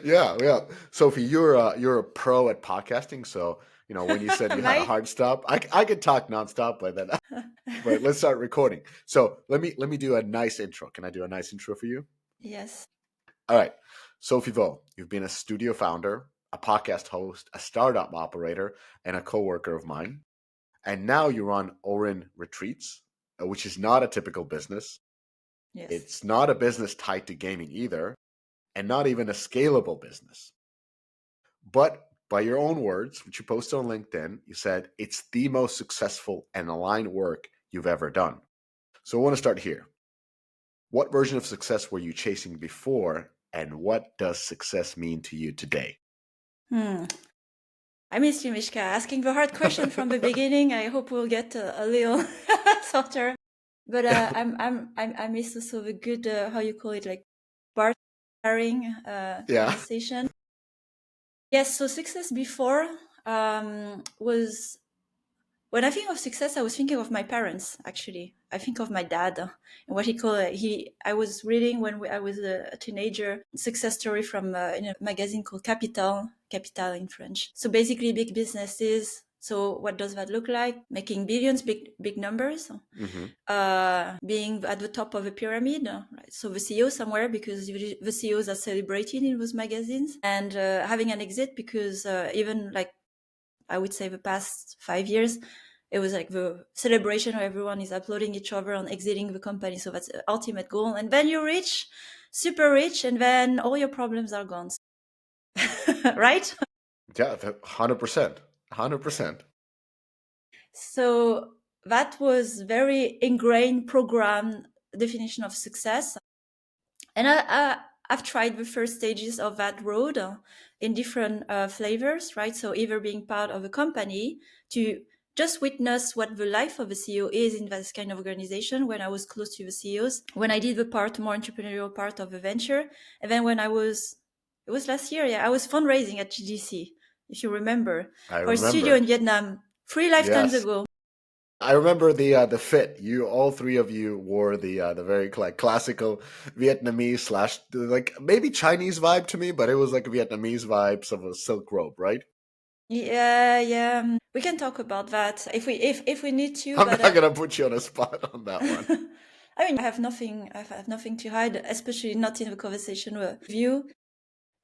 Yeah. Sophie, you're a pro at podcasting, so when you said you had a Mike? hard stop, I could talk nonstop like that. But let's start recording. So let me do a nice intro. Can I do a nice intro for you? Yes. All right. Sophie Vo, you've been a studio founder, a podcast host, a startup operator, and a coworker of mine. And now you run Orin Retreats, which is not a typical business. Yes. It's not a business tied to gaming either, and not even a scalable business. But by your own words, which you posted on LinkedIn, you said it's the most successful and aligned work you've ever done. So I want to start here. What version of success were you chasing before, and what does success mean to you today? Hmm. I miss you, Mishka. Asking the hard question from the beginning. I hope we'll get a little softer. But I miss also the good how you call it, like bar sharing Yeah. conversation. Yes. So success before was, when I think of success, I was thinking of my parents. Actually, I think of my dad and what he called he. I was reading when I was a teenager, success story from in a magazine called Capital in French. So basically, big businesses. So what does that look like? Making billions, big numbers. Hmm. Being at the top of a pyramid, right? So the CEO somewhere, because the CEOs are celebrated in those magazines, and having an exit because even like I would say the past 5 years, it was like the celebration where everyone is uploading each other on exiting the company. So that's the ultimate goal. And then you're rich, super rich, and then all your problems are gone. Right? Yeah, 100%. 100%. So that was very ingrained, programmed definition of success. And I've tried the first stages of that road in different flavors, right? So either being part of a company to just witness what the life of a CEO is in this kind of organization when I was close to the CEOs, when I did the more entrepreneurial part of the venture. And then when it was last year, yeah, I was fundraising at GDC, if you remember, I for a studio remember. in Vietnam 3 lifetimes Yes. ago. I remember the fit. You all three of you wore the very like classical Vietnamese slash like maybe Chinese vibe to me, but it was like Vietnamese vibes of a silk robe, right? Yeah, yeah. We can talk about that if we need to, I'm but not gonna put you on a spot on that one. I mean, I have nothing to hide, especially not in the conversation with you.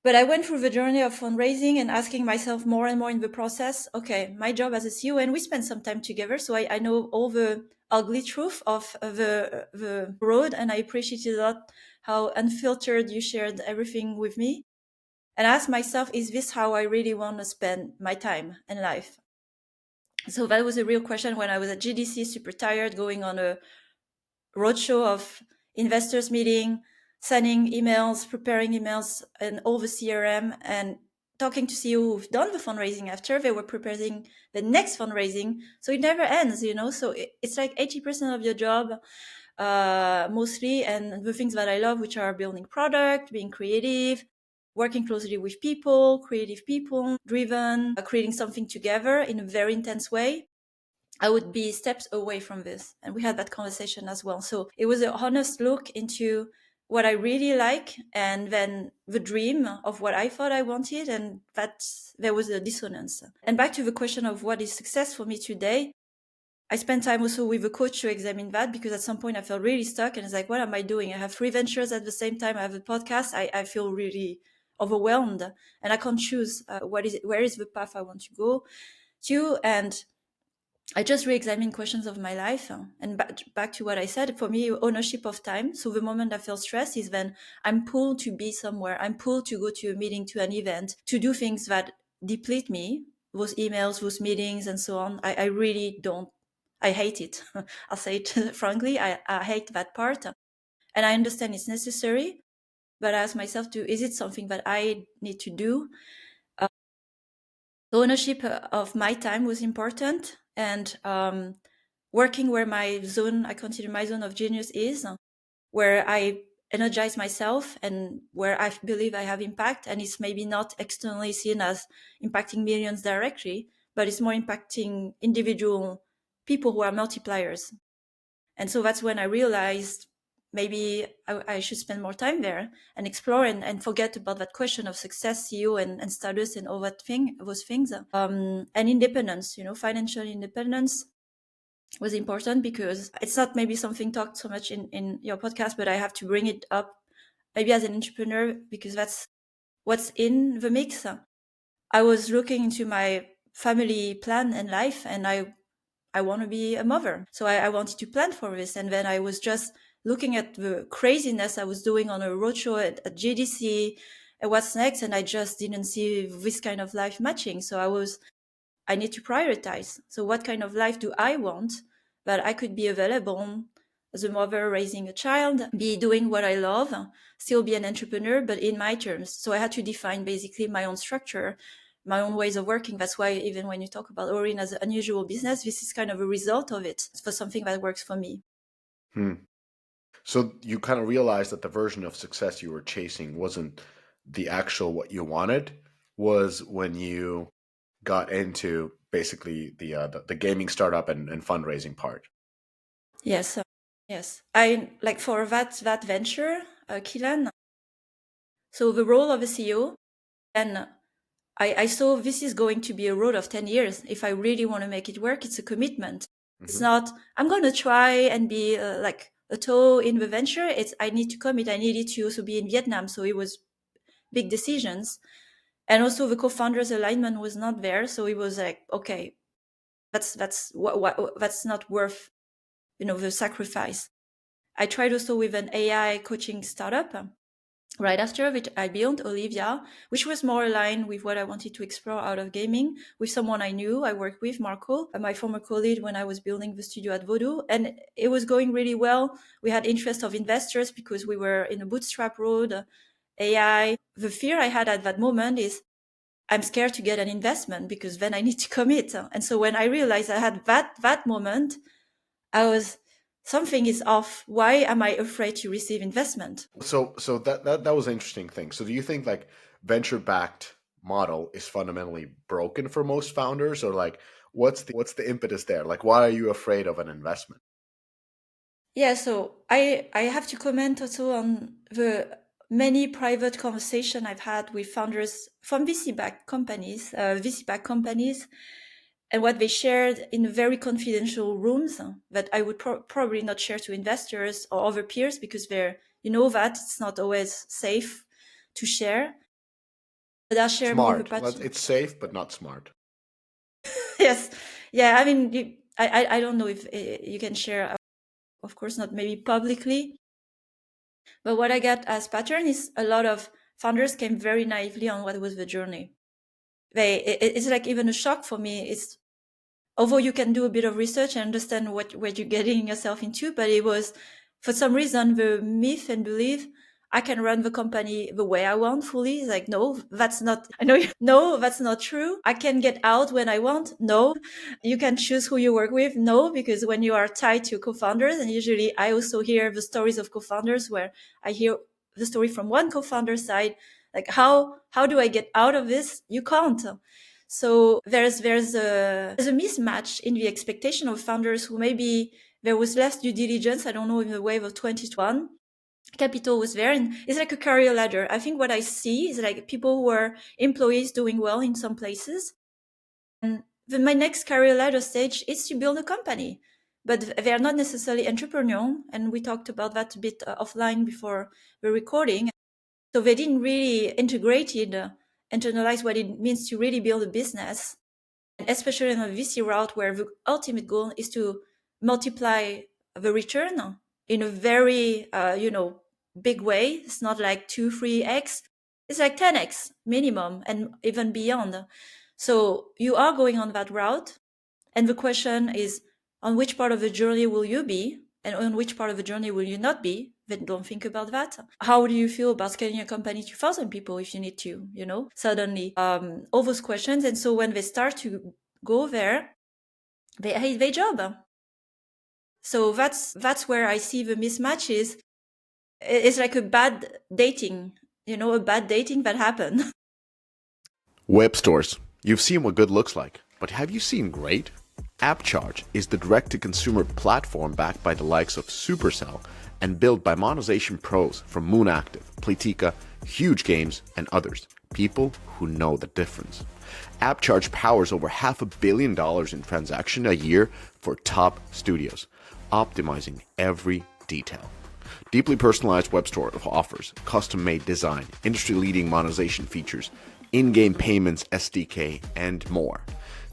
But I went through the journey of fundraising and asking myself more and more in the process, okay, my job as a CEO, and we spent some time together, so I know all the ugly truth of the road, and I appreciated a lot how unfiltered you shared everything with me. And I asked myself, is this how I really want to spend my time and life? So that was a real question when I was at GDC, super tired, going on a roadshow of investors meeting, sending emails, preparing emails, and all the CRM, and talking to CEO who've done the fundraising after they were preparing the next fundraising. So it never ends, you know. So it's like 80% of your job, mostly, and the things that I love, which are building product, being creative, working closely with people, creative people, driven, creating something together in a very intense way. I would be steps away from this. And we had that conversation as well. So it was an honest look into what I really like and then the dream of what I thought I wanted. And that there was a dissonance. And back to the question of what is success for me today. I spent time also with a coach to examine that because at some point I felt really stuck and it's like, what am I doing? I have 3 ventures at the same time. I have a podcast. I feel really overwhelmed and I can't choose where is the path I want to go to. And I just re-examine questions of my life and back to what I said, for me, ownership of time. So the moment I feel stressed is when I'm pulled to be somewhere. I'm pulled to go to a meeting, to an event, to do things that deplete me, those emails, those meetings and so on. I really don't, I hate it. I'll say it frankly. I hate that part and I understand it's necessary, but I ask myself is it something that I need to do? The ownership of my time was important and working where I consider my zone of genius is, where I energize myself and where I believe I have impact. And it's maybe not externally seen as impacting millions directly, but it's more impacting individual people who are multipliers. And so that's when I realized maybe I should spend more time there and explore and forget about that question of success, CEO and status and all those things. And independence, financial independence was important because it's not maybe something talked so much in your podcast, but I have to bring it up maybe as an entrepreneur because that's what's in the mix. I was looking into my family plan and life, and I want to be a mother. So I wanted to plan for this. And then I was just looking at the craziness I was doing on a roadshow at GDC and what's next. And I just didn't see this kind of life matching. So I need to prioritize. So what kind of life do I want that I could be available as a mother raising a child, be doing what I love, still be an entrepreneur, but in my terms. So I had to define basically my own structure, my own ways of working. That's why even when you talk about Orin as an unusual business, this is kind of a result of it for something that works for me. So you kind of realized that the version of success you were chasing wasn't the actual what you wanted, was when you got into basically the gaming startup and fundraising part. Yes. Yes. I like for that venture, Kilan. So the role of a CEO, and I saw this is going to be a road of 10 years. If I really want to make it work, it's a commitment. It's not, I'm going to try and be like a toe in the venture. It's, I need to commit. I needed to also be in Vietnam. So it was big decisions. And also the co-founders alignment was not there. So it was like, okay, that's not worth, the sacrifice. I tried also with an AI coaching startup. Right after, which I built Olivia, which was more aligned with what I wanted to explore out of gaming with someone I knew. I worked with Marco, my former colleague, when I was building the studio at Voodoo, and it was going really well. We had interest of investors because we were in a bootstrap road, AI. The fear I had at that moment is I'm scared to get an investment because then I need to commit. And so when I realized I had that moment, I was, something is off. Why am I afraid to receive investment? So that was an interesting thing. So do you think like venture backed model is fundamentally broken for most founders, or like what's the impetus there? Like why are you afraid of an investment? Yeah, so I have to comment also on the many private conversation I've had with founders from VC-backed companies, and what they shared in very confidential rooms that I would probably not share to investors or other peers because that it's not always safe to share. But I'll share more of a Smart. patch. It's safe, but not smart. Yes, yeah. I mean, I don't know if you can share. Of course, not maybe publicly. But what I got as pattern is a lot of founders came very naively on what was the journey. It's like even a shock for me. It's, although you can do a bit of research and understand what you're getting yourself into, but it was, for some reason, the myth and belief I can run the company the way I want fully. It's like, no, that's not, I know, no, that's not true. I can get out when I want. No, you can choose who you work with. No, because when you are tied to co-founders, and usually I also hear the stories of co-founders where I hear the story from one co-founder side, like how do I get out of this? You can't. So there's a mismatch in the expectation of founders who maybe there was less due diligence. I don't know, in the wave of 2021, capital was there, and it's like a career ladder. I think what I see is like people who are employees doing well in some places, and then my next career ladder stage is to build a company, but they are not necessarily entrepreneurial. And we talked about that a bit offline before the recording. So they didn't really internalize what it means to really build a business, and especially in a VC route where the ultimate goal is to multiply the return in a very, big way. It's not like 2, 3x. It's like 10x minimum and even beyond. So you are going on that route. And the question is, on which part of the journey will you be? And on which part of the journey will you not be? Then don't think about that. How do you feel about scaling your company to 1,000 people if you need to, suddenly, all those questions. And so when they start to go there, they hate their job. So that's where I see the mismatch is. It's like a bad dating, a bad dating that happened. Web stores. You've seen what good looks like, but have you seen great? AppCharge is the direct-to-consumer platform backed by the likes of Supercell and built by monetization pros from Moon Active, Playtika, Huge Games, and others. People who know the difference. AppCharge powers over $500 million in transaction a year for top studios, optimizing every detail. Deeply personalized web store offers custom-made design, industry-leading monetization features, in-game payments, SDK, and more.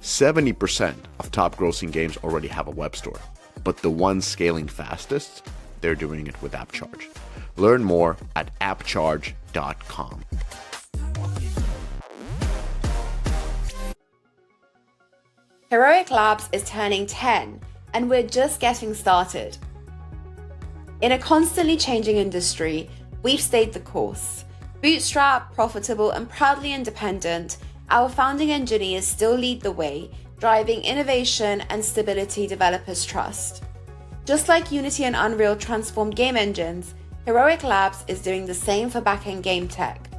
70% of top grossing games already have a web store, but the ones scaling fastest, they're doing it with AppCharge. Learn more at appcharge.com. Heroic Labs is turning 10, and we're just getting started. In a constantly changing industry, we've stayed the course. Bootstrapped, profitable, and proudly independent, our founding engineers still lead the way, driving innovation and stability developers trust. Just like Unity and Unreal transformed game engines, Heroic Labs is doing the same for back-end game tech.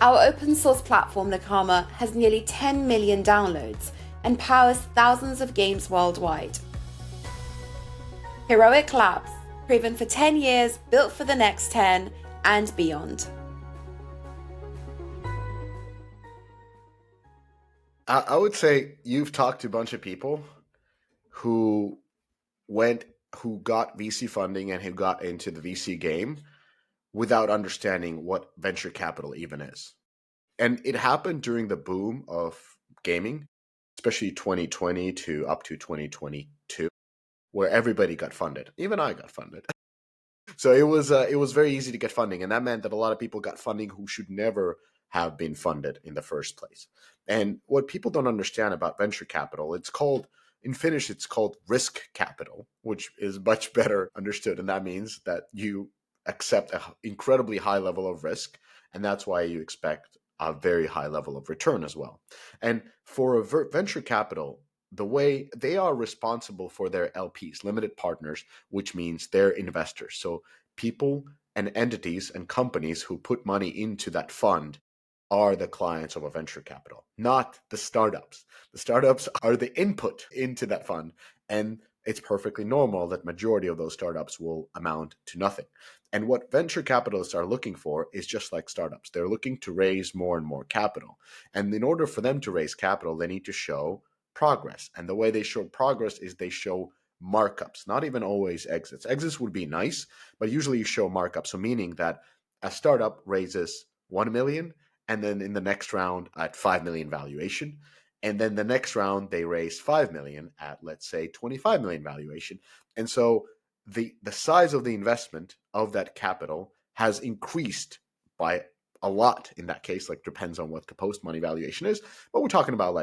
Our open source platform, Nakama, has nearly 10 million downloads and powers thousands of games worldwide. Heroic Labs, proven for 10 years, built for the next 10, and beyond. I would say you've talked to a bunch of people who got VC funding and who got into the VC game without understanding what venture capital even is. And it happened during the boom of gaming, especially 2020 to up to 2022, where everybody got funded. Even I got funded. So it was very easy to get funding, and that meant that a lot of people got funding who should never have been funded in the first place. And what people don't understand about venture capital, in Finnish, it's called risk capital, which is much better understood. And that means that you accept an incredibly high level of risk, and that's why you expect a very high level of return as well. And for a venture capital, the way they are responsible for their LPs, limited partners, which means they're investors. So people and entities and companies who put money into that fund are the clients of a venture capital, not the startups. The startups are the input into that fund, and it's perfectly normal that majority of those startups will amount to nothing. And what venture capitalists are looking for is just like startups. They're looking to raise more and more capital. And in order for them to raise capital, they need to show progress. And the way they show progress is they show markups, not even always exits. Exits would be nice, but usually you show markups. So meaning that a startup raises 1 million, and then in the next round at 5 million valuation. And then the next round they raise 5 million at, let's say, 25 million valuation. And so the size of the investment of that capital has increased by a lot in that case. Like, depends on what the post money valuation is, but we're talking about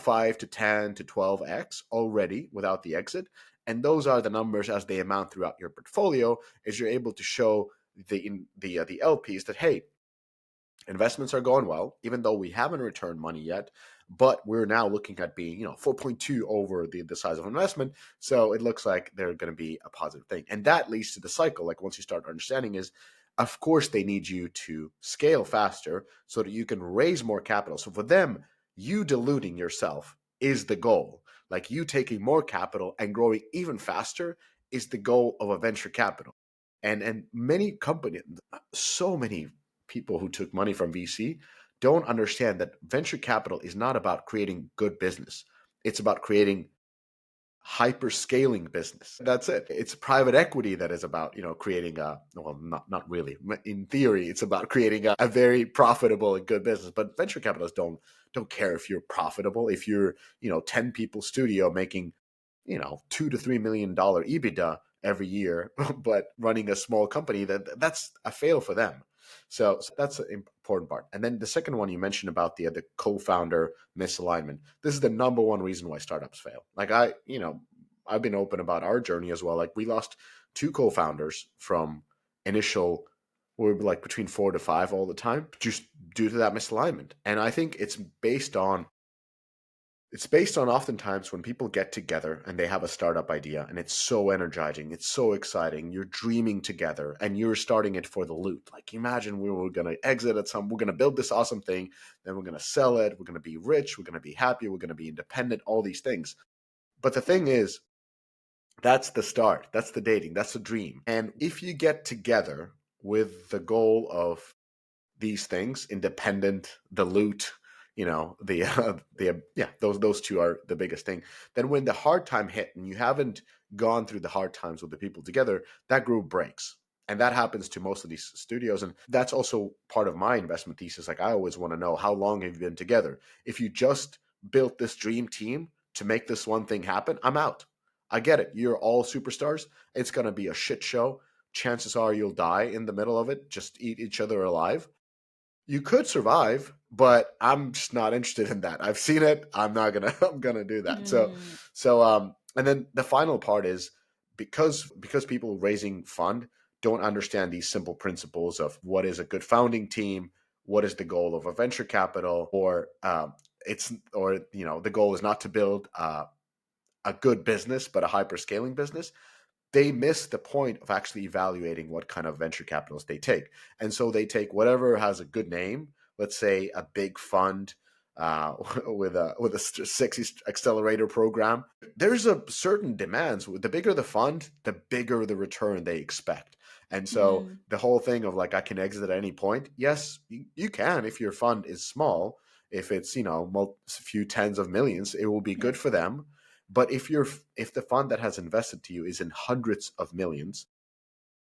5 to 10 to 12x already without the exit. And those are the numbers as they amount throughout your portfolio, as you're able to show the LPs that, hey, investments are going well, even though we haven't returned money yet, but we're now looking at being 4.2 over the size of investment. So it looks like they're going to be a positive thing. And that leads to the cycle. Like, once you start understanding is, of course, they need you to scale faster so that you can raise more capital. So for them, you diluting yourself is the goal. Like, you taking more capital and growing even faster is the goal of a venture capital. And many companies, so many people who took money from VC don't understand that venture capital is not about creating good business. It's about creating hyper scaling business. That's it. It's private equity that is about, creating not really. In theory, it's about creating a very profitable and good business. But venture capitalists don't care if you're profitable. If you're, 10 people studio making, $2 to $3 million EBITDA every year, but running a small company, that's a fail for them. So that's an important part. And then the second one you mentioned about the co-founder misalignment. This is the number one reason why startups fail. Like, I've been open about our journey as well. Like, we lost 2 co-founders from initial, we were like between 4 to 5 all the time, just due to that misalignment. And I think it's based on oftentimes when people get together and they have a startup idea and it's so energizing, it's so exciting, you're dreaming together and you're starting it for the loot. Like, imagine we were going to exit we're going to build this awesome thing, then we're going to sell it, we're going to be rich, we're going to be happy, we're going to be independent, all these things. But the thing is, that's the start. That's the dating. That's the dream. And if you get together with the goal of these things, independent, the loot, those two are the biggest thing. Then when the hard time hit and you haven't gone through the hard times with the people together, that group breaks. And that happens to most of these studios. And that's also part of my investment thesis. Like, I always want to know, how long have you been together? If you just built this dream team to make this one thing happen, I'm out. I get it. You're all superstars. It's going to be a shit show. Chances are you'll die in the middle of it. Just eat each other alive. You could survive, but I'm just not interested in that. I've seen it. I'm gonna do that. And then the final part is, because people raising fund don't understand these simple principles of what is a good founding team, what is the goal of a venture capital, or the goal is not to build a good business, but a hyper scaling business. They miss the point of actually evaluating what kind of venture capitals they take. And so they take whatever has a good name, let's say a big fund with a sexy accelerator program. There's a certain demands. The bigger the fund, the bigger the return they expect. And so the whole thing of like, I can exit at any point. Yes, you can, if your fund is small. If it's, a few tens of millions, it will be good for them. But if the fund that has invested to you is in hundreds of millions,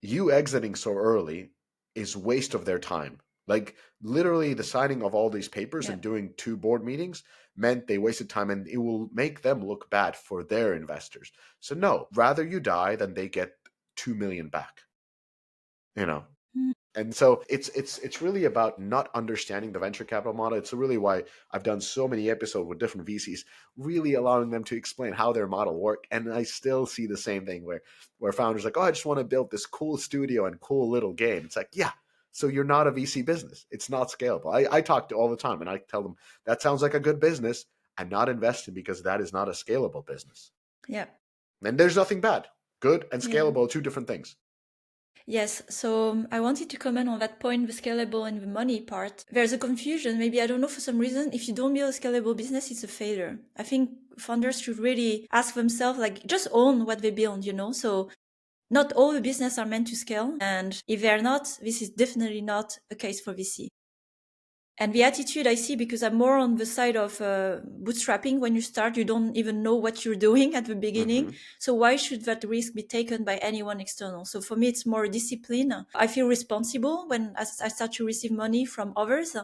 you exiting so early is waste of their time. Like, literally, the signing of all these papers and doing 2 board meetings meant they wasted time, and it will make them look bad for their investors. So no, rather you die than they get 2 million back. And so it's really about not understanding the venture capital model. It's really why I've done so many episodes with different VCs, really allowing them to explain how their model work. And I still see the same thing where founders are like, oh, I just want to build this cool studio and cool little game. It's like, yeah, so you're not a VC business. It's not scalable. I talk to all the time and I tell them, that sounds like a good business. I'm not invested because that is not a scalable business. Yeah. And there's nothing bad. Good and scalable, 2 different things. Yes, so I wanted to comment on that point, the scalable and the money part. There's a confusion. Maybe, I don't know, for some reason, if you don't build a scalable business, it's a failure. I think founders should really ask themselves, like, just own what they build, So not all the business are meant to scale. And if they're not, this is definitely not a case for VC. And the attitude I see, because I'm more on the side of bootstrapping. When you start, you don't even know what you're doing at the beginning. So why should that risk be taken by anyone external? So for me, it's more discipline. I feel responsible when I start to receive money from others.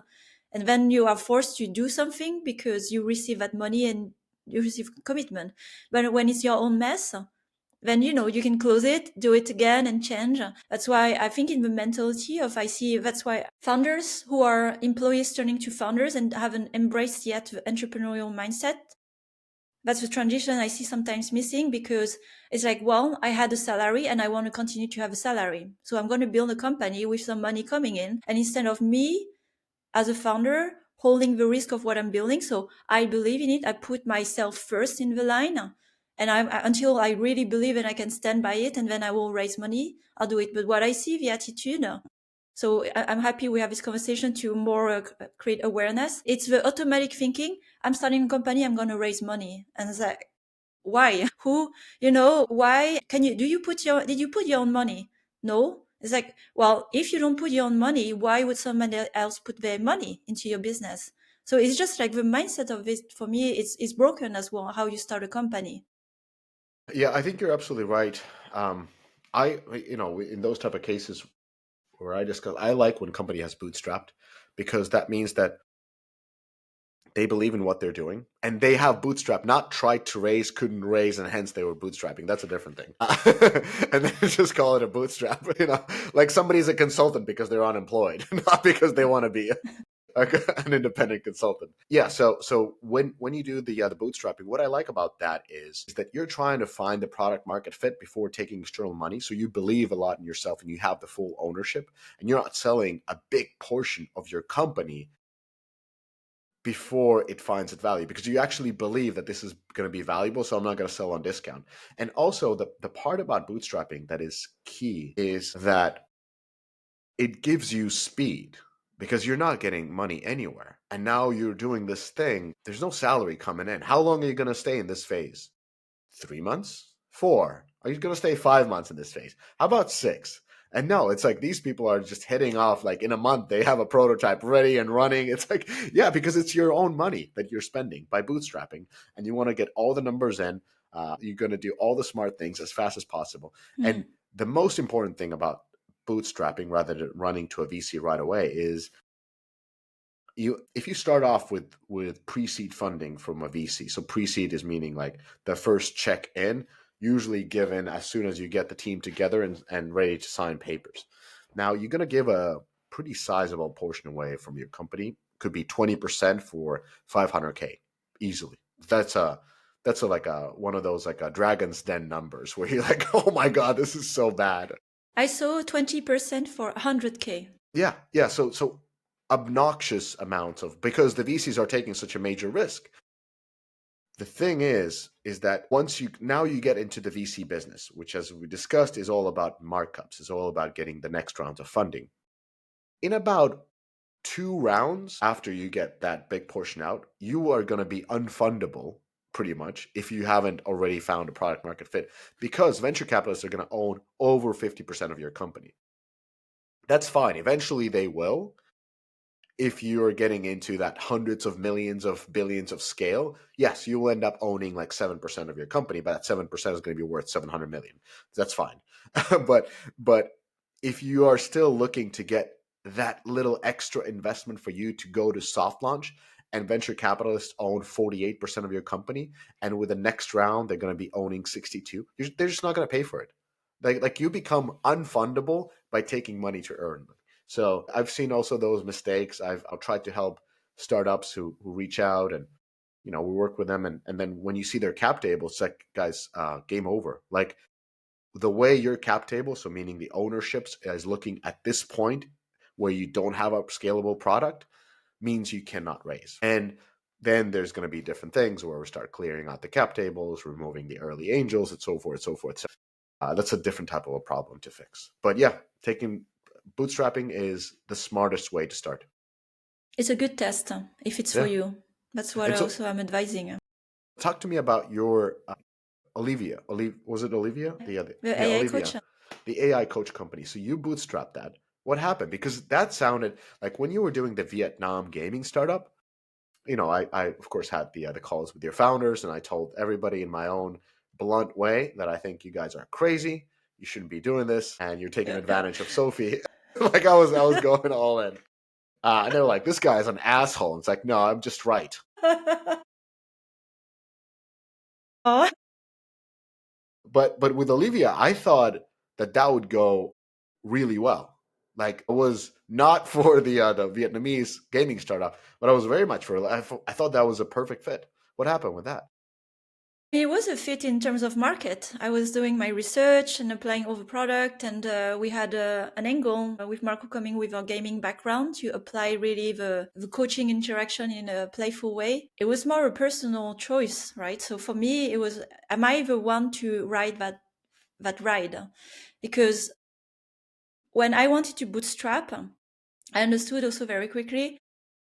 And then you are forced to do something because you receive that money and you receive commitment. But when it's your own mess, then you can close it, do it again, and change. That's why I think in the mentality of that's why founders who are employees turning to founders and haven't embraced yet the entrepreneurial mindset, that's the transition I see sometimes missing, because it's like, well, I had a salary and I want to continue to have a salary, so I'm going to build a company with some money coming in, and instead of me as a founder holding the risk of what I'm building, so I believe in it, I put myself first in the line, and until I really believe and I can stand by it, and then I will raise money, I'll do it. But what I see, the attitude, so I'm happy we have this conversation to more create awareness. It's the automatic thinking, I'm starting a company, I'm going to raise money. And it's like, why? Who, why did you put your own money? No. It's like, well, if you don't put your own money, why would somebody else put their money into your business? So it's just like the mindset of it, for me, it's broken as well, how you start a company. Yeah, I think you're absolutely right. In those type of cases where I like when a company has bootstrapped, because that means that they believe in what they're doing and they have bootstrapped, not tried to raise, couldn't raise, and hence they were bootstrapping. That's a different thing. And then just call it a bootstrap, like somebody's a consultant because they're unemployed, not because they want to be an independent consultant. Yeah. So when you do the bootstrapping, what I like about that is that you're trying to find the product market fit before taking external money. So you believe a lot in yourself and you have the full ownership, and you're not selling a big portion of your company before it finds its value, because you actually believe that this is going to be valuable. So I'm not going to sell on discount. And also the part about bootstrapping that is key is that it gives you speed, because you're not getting money anywhere. And now you're doing this thing. There's no salary coming in. How long are you going to stay in this phase? 3 months? 4? Are you going to stay 5 months in this phase? How about 6? And no, it's like these people are just hitting off like in a month, they have a prototype ready and running. It's like, yeah, because it's your own money that you're spending by bootstrapping and you want to get all the numbers in. You're going to do all the smart things as fast as possible. And the most important thing about bootstrapping rather than running to a VC right away is if you start off with pre-seed funding from a VC. So pre-seed is meaning like the first check in, usually given as soon as you get the team together and ready to sign papers. Now you're going to give a pretty sizable portion away from your company. Could be 20% for 500K easily. That's like one of those like a Dragon's Den numbers where you're like, oh my God, this is so bad. I saw 20% for 100K. Yeah. So obnoxious amounts because the VCs are taking such a major risk. The thing is that once you get into the VC business, which as we discussed is all about markups, is all about getting the next round of funding. In about 2 rounds after you get that big portion out, you are going to be unfundable pretty much if you haven't already found a product market fit, because venture capitalists are going to own over 50% of your company. That's fine. Eventually they will. If you're getting into that hundreds of millions of billions of scale, yes, you will end up owning like 7% of your company, but that 7% is going to be worth 700 million. That's fine. but if you are still looking to get that little extra investment for you to go to soft launch, and venture capitalists own 48% of your company, and with the next round they're going to be owning 62, they're just not going to pay for it. Like you become unfundable by taking money to earn money. So I've seen also those mistakes. I've tried to help startups who reach out, and we work with them, and then when you see their cap table, it's like, guys, game over. Like the way your cap table, so meaning the ownerships, is looking at this point where you don't have a scalable product, means you cannot raise. And then there's going to be different things where we start clearing out the cap tables, removing the early angels, and so forth, so forth. So that's a different type of a problem to fix. But yeah, bootstrapping is the smartest way to start. It's a good test if it's for you. That's what also I'm advising. Talk to me about your Olivia. Was it Olivia? The AI Olivia, coach. The AI coach company. So you bootstrapped that. What happened? Because that sounded like when you were doing the Vietnam gaming startup, I of course had the calls with your founders, and I told everybody in my own blunt way that I think you guys are crazy. You shouldn't be doing this, and you're taking advantage of Sophie. Like I was going all in. And they're like, this guy's an asshole. And it's like, no, I'm just right. But with Olivia, I thought that would go really well. Like it was not for the Vietnamese gaming startup, but I was very much for it. I thought that was a perfect fit. What happened with that? It was a fit in terms of market. I was doing my research and applying all the product, and we had an angle with Marco coming with our gaming background to apply really the coaching interaction in a playful way. It was more a personal choice, right? So for me, it was, am I the one to ride that ride? Because when I wanted to bootstrap, I understood also very quickly,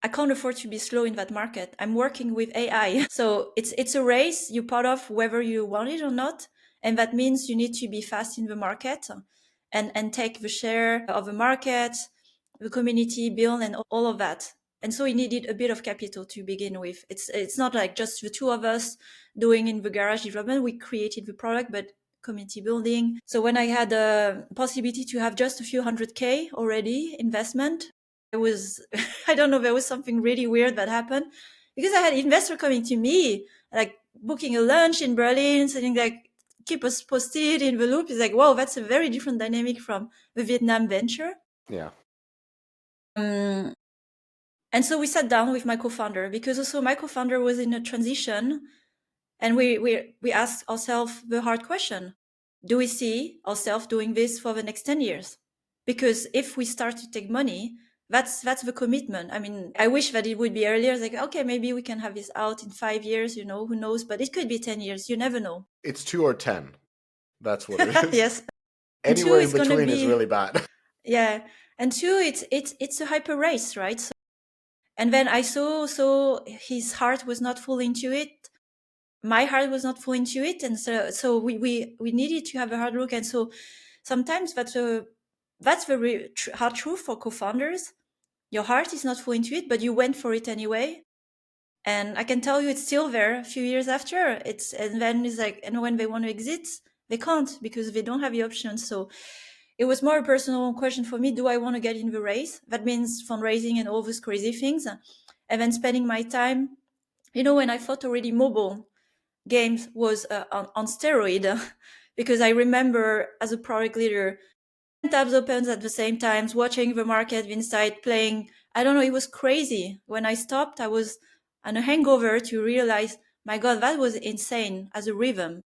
I can't afford to be slow in that market. I'm working with AI. So it's a race. You're part of whether you want it or not. And that means you need to be fast in the market and take the share of the market, the community build, and all of that. And so we needed a bit of capital to begin with. It's not like just the two of us doing in the garage development. We created the product, but community building. So when I had a possibility to have just a few 100K already investment, it was, I don't know, there was something really weird that happened because I had investor coming to me, like booking a lunch in Berlin, saying like, keep us posted in the loop. It's like, wow, that's a very different dynamic from the Vietnam venture. Yeah. And so we sat down with my co-founder because also my co-founder was in a transition, and we asked ourselves the hard question: do we see ourselves doing this for the next 10 years? Because if we start to take money, that's the commitment. I mean, I wish that it would be earlier. It's like, okay, maybe we can have this out in 5 years, who knows? But it could be 10 years. You never know. It's 2 or 10. That's what it is. Yes. Anywhere in between is really bad. Yeah. And 2, it's a hyper race, right? So, and then I saw his heart was not full into it. my heart was not full into it, and so we needed to have a hard look. And so sometimes that's very hard truth for co-founders. Your heart is not full into it, but you went for it anyway. And I can tell you, it's still there a few years after. And then it's like, and when they want to exit, they can't because they don't have the option. So it was more a personal question for me. Do I want to get in the race? That means fundraising and all those crazy things. And then spending my time, when I thought already mobile games was on steroid, because I remember as a product leader, tabs opens at the same time, watching the market, the insight, playing. I don't know, it was crazy. When I stopped, I was on a hangover to realize, my God, that was insane as a rhythm,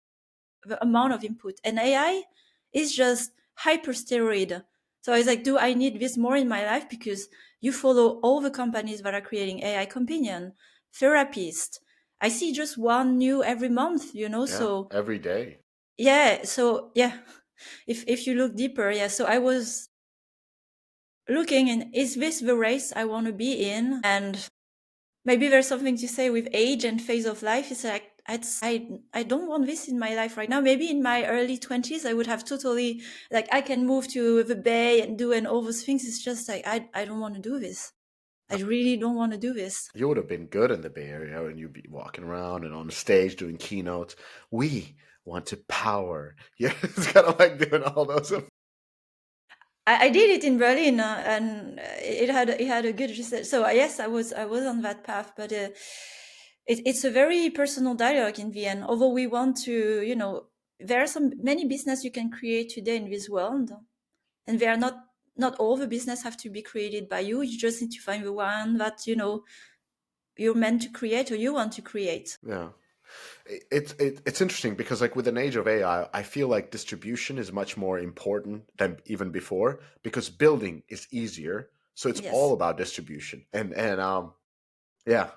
the amount of input. And AI is just hyper steroid. So I was like, do I need this more in my life? Because you follow all the companies that are creating AI companion, therapist. I see just one new every month, so every day. yeah. So yeah, if you look deeper, yeah. So I was looking, and is this the race I want to be in? And maybe there's something to say with age and phase of life. It's like, I don't want this in my life right now. Maybe in my early 20s, I would have totally, like, I can move to the Bay and do all those things. It's just like, I don't want to do this. I really don't want to do this. You would have been good in the Bay Area, and you'd be walking around and on the stage doing keynotes. We want to power. Yeah, it's kind of like doing all those. I did it in Berlin, and it had a good research. So yes, I was on that path, but it's a very personal dialogue in the end. Although we want to, there are many business you can create today in this world, and they are not all the business have to be created by you. You just need to find the one that you're meant to create or you want to create. Yeah. It's interesting because, like, with an age of AI, I feel like distribution is much more important than even before, because building is easier. So it's Yes. all about distribution. And yeah,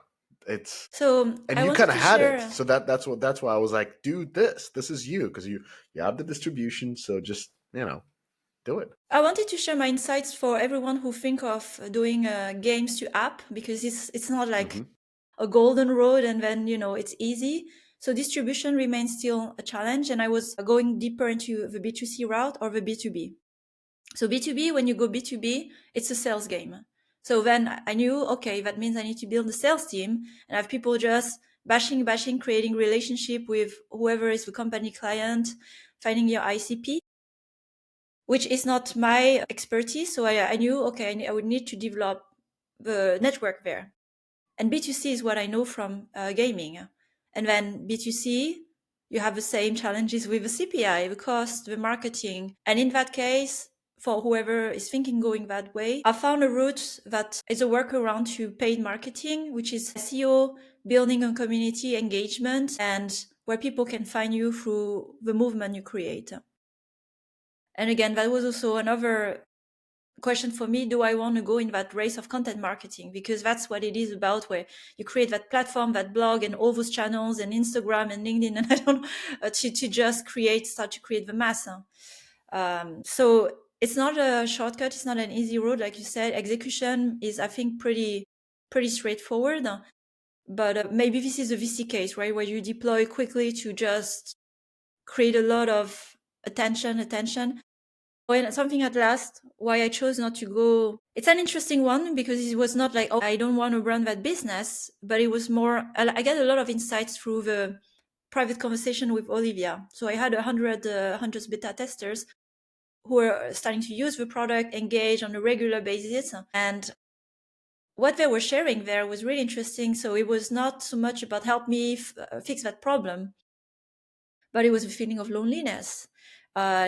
it's So and I you wanted kind of to had share. it. So that's why I was like, dude, this is you, because you have the distribution. So just do it. I wanted to share my insights for everyone who think of doing games to app, because it's not like a golden road and then it's easy. So distribution remains still a challenge, and I was going deeper into the B2C route or the B2B. So B2B, when you go B2B, it's a sales game. So then I knew, okay, that means I need to build a sales team and have people just bashing, creating relationship with whoever is the company client, finding your ICP, which is not my expertise. So I knew, okay, I would need to develop the network there. And B2C is what I know from gaming. And then B2C, you have the same challenges with the CPI, the cost, the marketing. And in that case, for whoever is thinking going that way, I found a route that is a workaround to paid marketing, which is SEO, building a community engagement, and where people can find you through the movement you create. And again, that was also another question for me. Do I want to go in that race of content marketing? Because that's what it is about, where you create that platform, that blog, and all those channels, and Instagram and LinkedIn, and I don't to just start to create the mass. So it's not a shortcut. It's not an easy road, like you said. Execution is, I think, pretty straightforward. But maybe this is a VC case, right, where you deploy quickly to just create a lot of attention. And something at last, why I chose not to go. It's an interesting one, because it was not like, oh, I don't want to run that business, but it was more, I get a lot of insights through the private conversation with Olivia. So I had 100 beta testers who were starting to use the product, engage on a regular basis. And what they were sharing there was really interesting. So it was not so much about help me fix that problem, but it was a feeling of loneliness,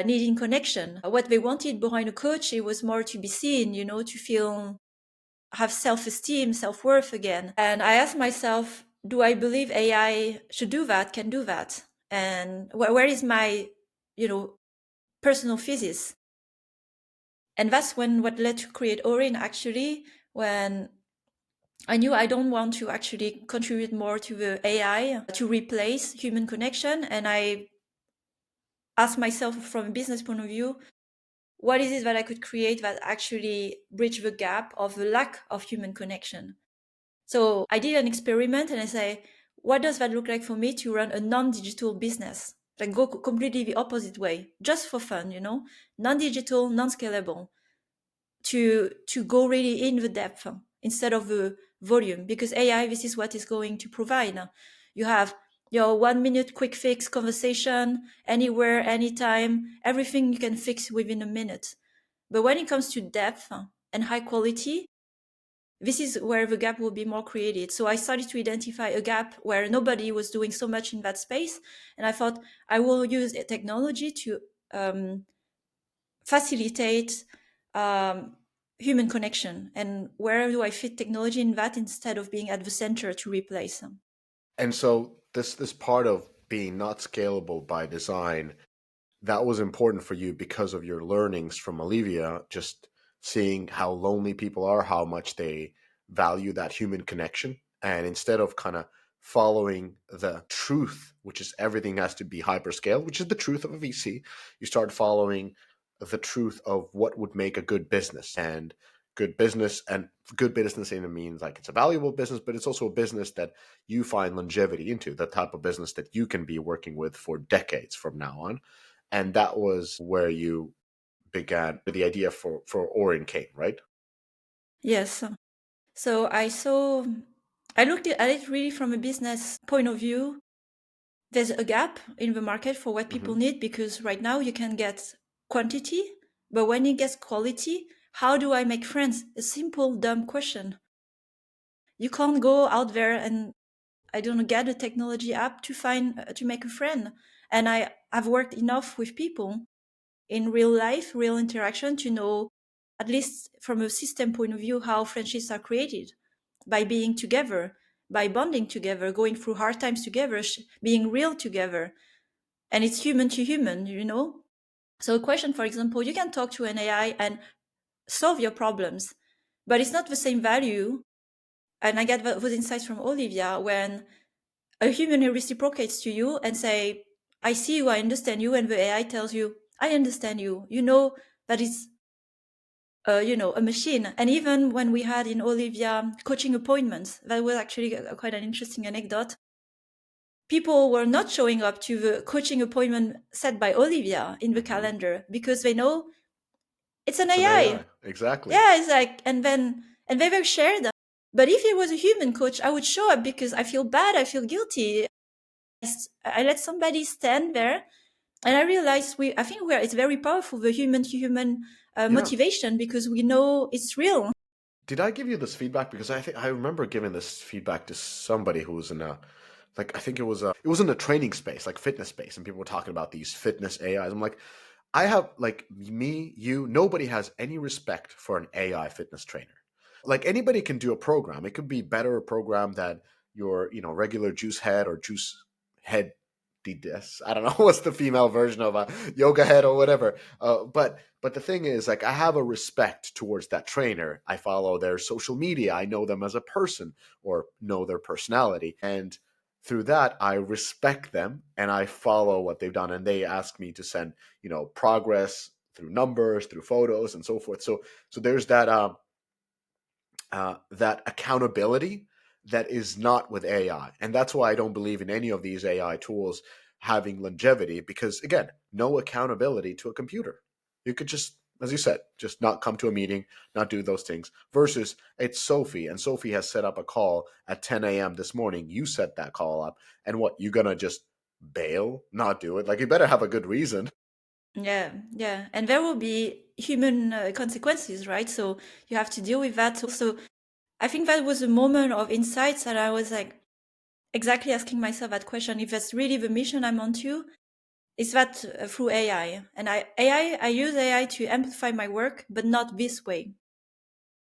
needing connection. What they wanted behind a coach, it was more to be seen, to have self-esteem, self-worth again. And I asked myself, do I believe AI should do that, can do that? And where is my, personal thesis? And that's what led to create Orin, actually, when I knew I don't want to actually contribute more to the AI to replace human connection. And I ask myself, from a business point of view, what is it that I could create that actually bridge the gap of the lack of human connection? So I did an experiment, and I say, what does that look like for me to run a non-digital business? Like go completely the opposite way, just for fun, non-digital, non-scalable, to go really in the depth instead of the volume, because AI, this is what is going to provide. You have your 1 minute quick fix conversation, anywhere, anytime, everything you can fix within a minute. But when it comes to depth and high quality, this is where the gap will be more created. So I started to identify a gap where nobody was doing so much in that space. And I thought I will use technology to facilitate human connection. And where do I fit technology in that instead of being at the center to replace them? And so this part of being not scalable by design, that was important for you because of your learnings from Olivia, just seeing how lonely people are, how much they value that human connection. And instead of kind of following the truth, which is everything has to be hyperscale, which is the truth of a VC, you start following the truth of what would make a good business. And good business even means like it's a valuable business, but it's also a business that you find longevity into, the type of business that you can be working with for decades from now on. And that was where you began, the idea for Orin came, right? Yes. So I looked at it really from a business point of view. There's a gap in the market for what people need, because right now you can get quantity, but when you get quality, how do I make friends? A simple, dumb question. You can't go out there and I don't know, get a technology app to make a friend. And I've worked enough with people in real life, real interaction, to know, at least from a system point of view, how friendships are created by being together, by bonding together, going through hard times together, being real together. And it's human to human, So a question, for example, you can talk to an AI and solve your problems, but it's not the same value. And I get those insights from Olivia when a human reciprocates to you and say, I see you, I understand you. And the AI tells you, I understand you. You know that it's, a machine. And even when we had in Olivia coaching appointments, that was actually quite an interesting anecdote. People were not showing up to the coaching appointment set by Olivia in the calendar because they know it's an AI. Exactly. Yeah, it's like, and they were shared. But if it was a human coach, I would show up because I feel bad, I feel guilty. I let somebody stand there, and I realized it's very powerful, the human to human motivation, because we know it's real. Did I give you this feedback? Because I remember giving this feedback to somebody who was in a, like, I think it was in a training space, like fitness space, and people were talking about these fitness AIs. I'm like, I have, like, me, you, nobody has any respect for an AI fitness trainer. Like, anybody can do a program. It could be better a program that your, regular juice head or juice head DDS. I don't know what's the female version of a yoga head or whatever. But the thing is, like, I have a respect towards that trainer. I follow their social media. I know them as a person or know their personality. And through that, I respect them and I follow what they've done. And they ask me to send, progress through numbers, through photos, and so forth. So there's that that accountability that is not with AI. And that's why I don't believe in any of these AI tools having longevity, because, again, no accountability to a computer. You could just, as you said, just not come to a meeting, not do those things, versus it's Sophie, and Sophie has set up a call at 10 a.m. this morning. You set that call up, and what, you gonna just bail, not do it? Like, you better have a good reason. Yeah. And there will be human consequences, right? So you have to deal with that. So I think that was a moment of insights that I was like exactly asking myself that question. If that's really the mission I'm onto, is that through AI? And I use AI to amplify my work, but not this way.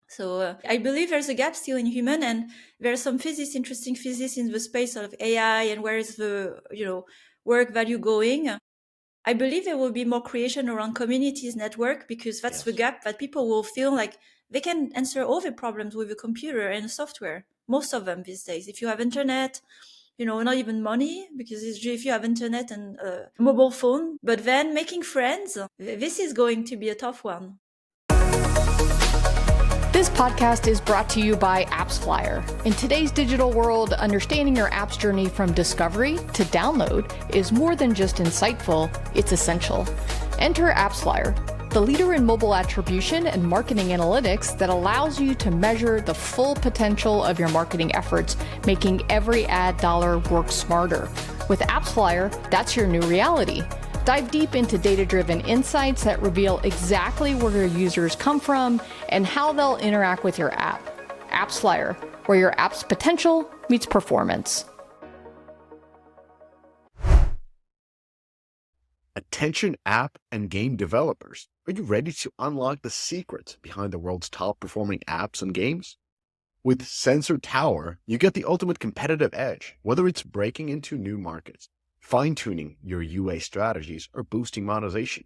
So I believe there's a gap still in human, and there's some interesting physics in the space of AI, and where is the work value going. I believe there will be more creation around communities network, because that's the gap that people will feel like they can answer all the problems with a computer and software. Most of them these days. If you have internet, not even money, because it's if you have internet and a mobile phone, but then making friends, this is going to be a tough one. This podcast is brought to you by AppsFlyer. In today's digital world, understanding your app's journey from discovery to download is more than just insightful, it's essential. Enter AppsFlyer, the leader in mobile attribution and marketing analytics that allows you to measure the full potential of your marketing efforts, making every ad dollar work smarter. With AppsFlyer, that's your new reality. Dive deep into data-driven insights that reveal exactly where your users come from and how they'll interact with your app. AppsFlyer, where your app's potential meets performance. Attention app and game developers, are you ready to unlock the secrets behind the world's top performing apps and games? With Sensor Tower, you get the ultimate competitive edge, whether it's breaking into new markets, fine-tuning your UA strategies, or boosting monetization.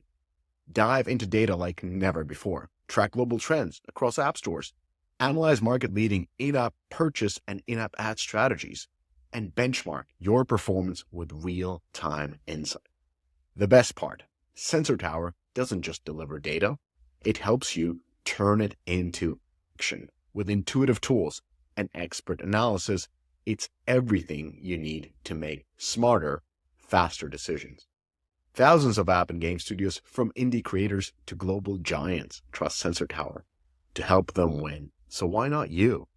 Dive into data like never before. Track global trends across app stores. Analyze market-leading in-app purchase and in-app ad strategies. And benchmark your performance with real-time insight. The best part, Sensor Tower doesn't just deliver data, it helps you turn it into action. With intuitive tools and expert analysis, it's everything you need to make smarter, faster decisions. Thousands of app and game studios, from indie creators to global giants, trust Sensor Tower to help them win. So why not you?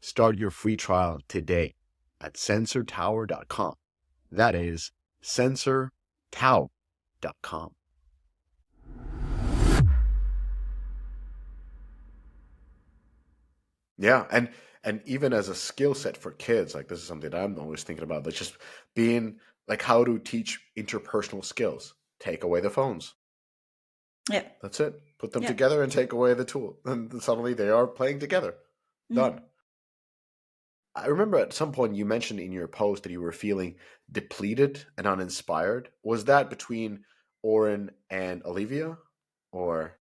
Start your free trial today at sensortower.com. That is sensortower.com. Yeah, and even as a skill set for kids, like this is something that I'm always thinking about. That's just being like how to teach interpersonal skills. Take away the phones. Yeah. That's it. Put them together and take away the tool. And suddenly they are playing together. Done. I remember at some point you mentioned in your post that you were feeling depleted and uninspired. Was that between Orin and Olivia, or?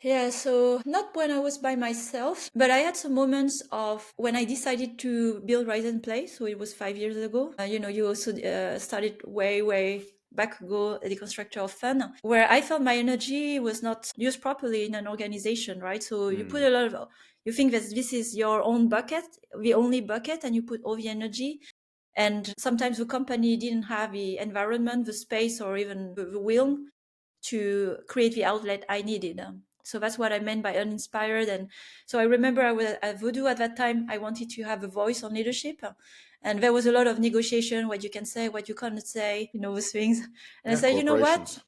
Yeah, so not when I was by myself, but I had some moments of when I decided to build Rise and Play. So it was 5 years ago. You also started way back ago, the Constructor of Fun, where I felt my energy was not used properly in an organization, right? So you put a lot of, you think that this is your own bucket, the only bucket, and you put all the energy. And sometimes the company didn't have the environment, the space, or even the will to create the outlet I needed. So that's what I meant by uninspired. And so I remember I was at Voodoo at that time. I wanted to have a voice on leadership. And there was a lot of negotiation, what you can say, what you cannot say, those things. And I said, you know what?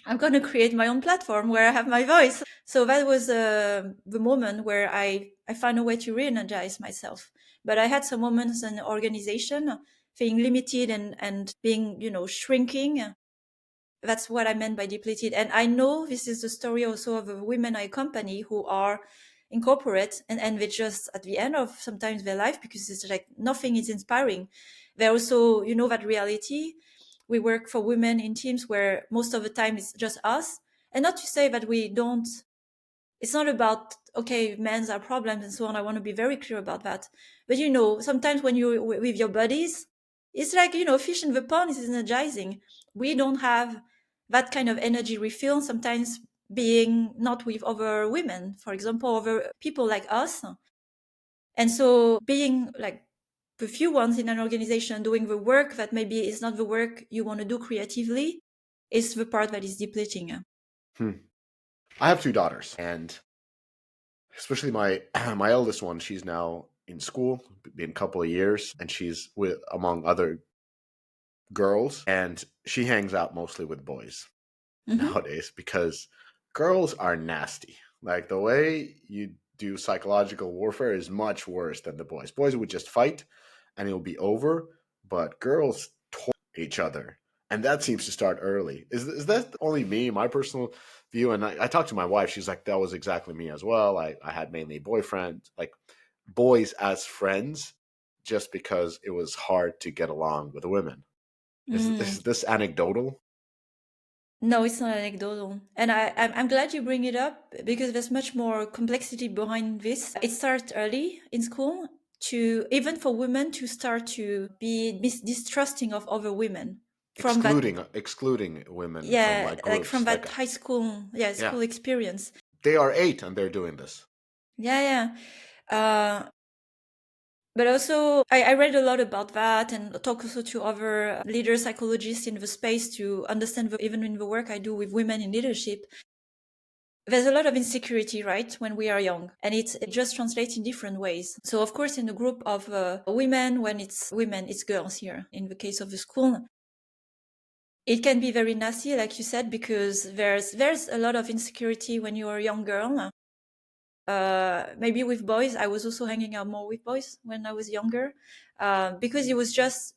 I'm going to create my own platform where I have my voice. So that was the moment where I found a way to re-energize myself. But I had some moments in organization feeling limited and being, shrinking. That's what I meant by depleted. And I know this is the story also of the women I accompany who are in corporate and they just at the end of sometimes their life, because it's like nothing is inspiring. They're also, that reality. We work for women in teams where most of the time it's just us. And not to say that we don't, it's not about, okay, men's are problems and so on. I want to be very clear about that. But sometimes when you're with your buddies, it's like, fish in the pond is energizing. We don't have that kind of energy refill, sometimes being not with other women, for example, other people like us. And so being like the few ones in an organization doing the work that maybe is not the work you want to do creatively is the part that is depleting. I have 2 daughters, and especially my eldest one, she's now in school, been a couple of years, and she's with among other girls, and she hangs out mostly with boys nowadays because girls are nasty. Like the way you do psychological warfare is much worse than the boys. Boys would just fight and it'll be over, but girls torture each other. And that seems to start early. Is that only me, my personal view? And I talked to my wife. She's like, that was exactly me as well. I had mainly boyfriends, like boys as friends, just because it was hard to get along with women. Is this anecdotal? No, it's not anecdotal. And I'm glad you bring it up because there's much more complexity behind this. It starts early in school to, even for women, to start to be distrusting of other women. Excluding women from like groups. Like from that high school, school experience. they are 8 and they're doing this. Yeah. But also, I read a lot about that and talk also to other leader psychologists in the space to understand, even in the work I do with women in leadership, there's a lot of insecurity, right, when we are young, and it just translates in different ways. So, of course, in a group of women, when it's women, it's girls here, in the case of the school, it can be very nasty, like you said, because there's a lot of insecurity when you're a young girl. Maybe with boys, I was also hanging out more with boys when I was younger, because it was just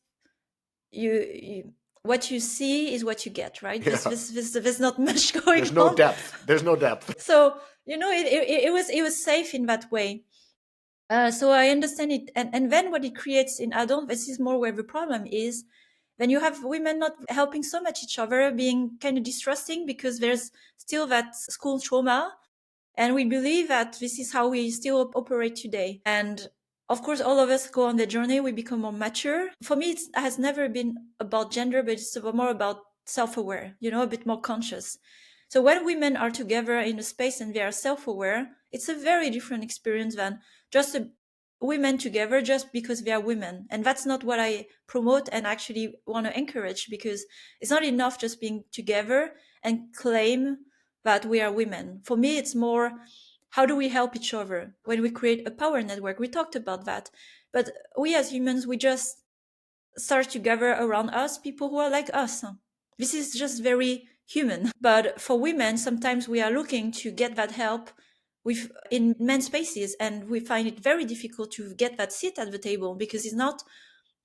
you what you see is what you get, right? Yeah. There's not much going There's no on. depth. There's no depth. So it was safe in that way. So I understand it, and then what it creates in adult, this is more where the problem is. Then you have women not helping so much each other, being kind of distrusting because there's still that school trauma. And we believe that this is how we still operate today. And of course, all of us go on the journey, we become more mature. For me, it has never been about gender, but it's more about self-aware, a bit more conscious. So when women are together in a space and they are self-aware, it's a very different experience than just women together just because they are women. And that's not what I promote and actually want to encourage, because it's not enough just being together and claim that we are women. For me, it's more, how do we help each other when we create a power network? We talked about that. But we as humans, we just start to gather around us people who are like us. This is just very human. But for women, sometimes we are looking to get that help in men's spaces, and we find it very difficult to get that seat at the table because it's not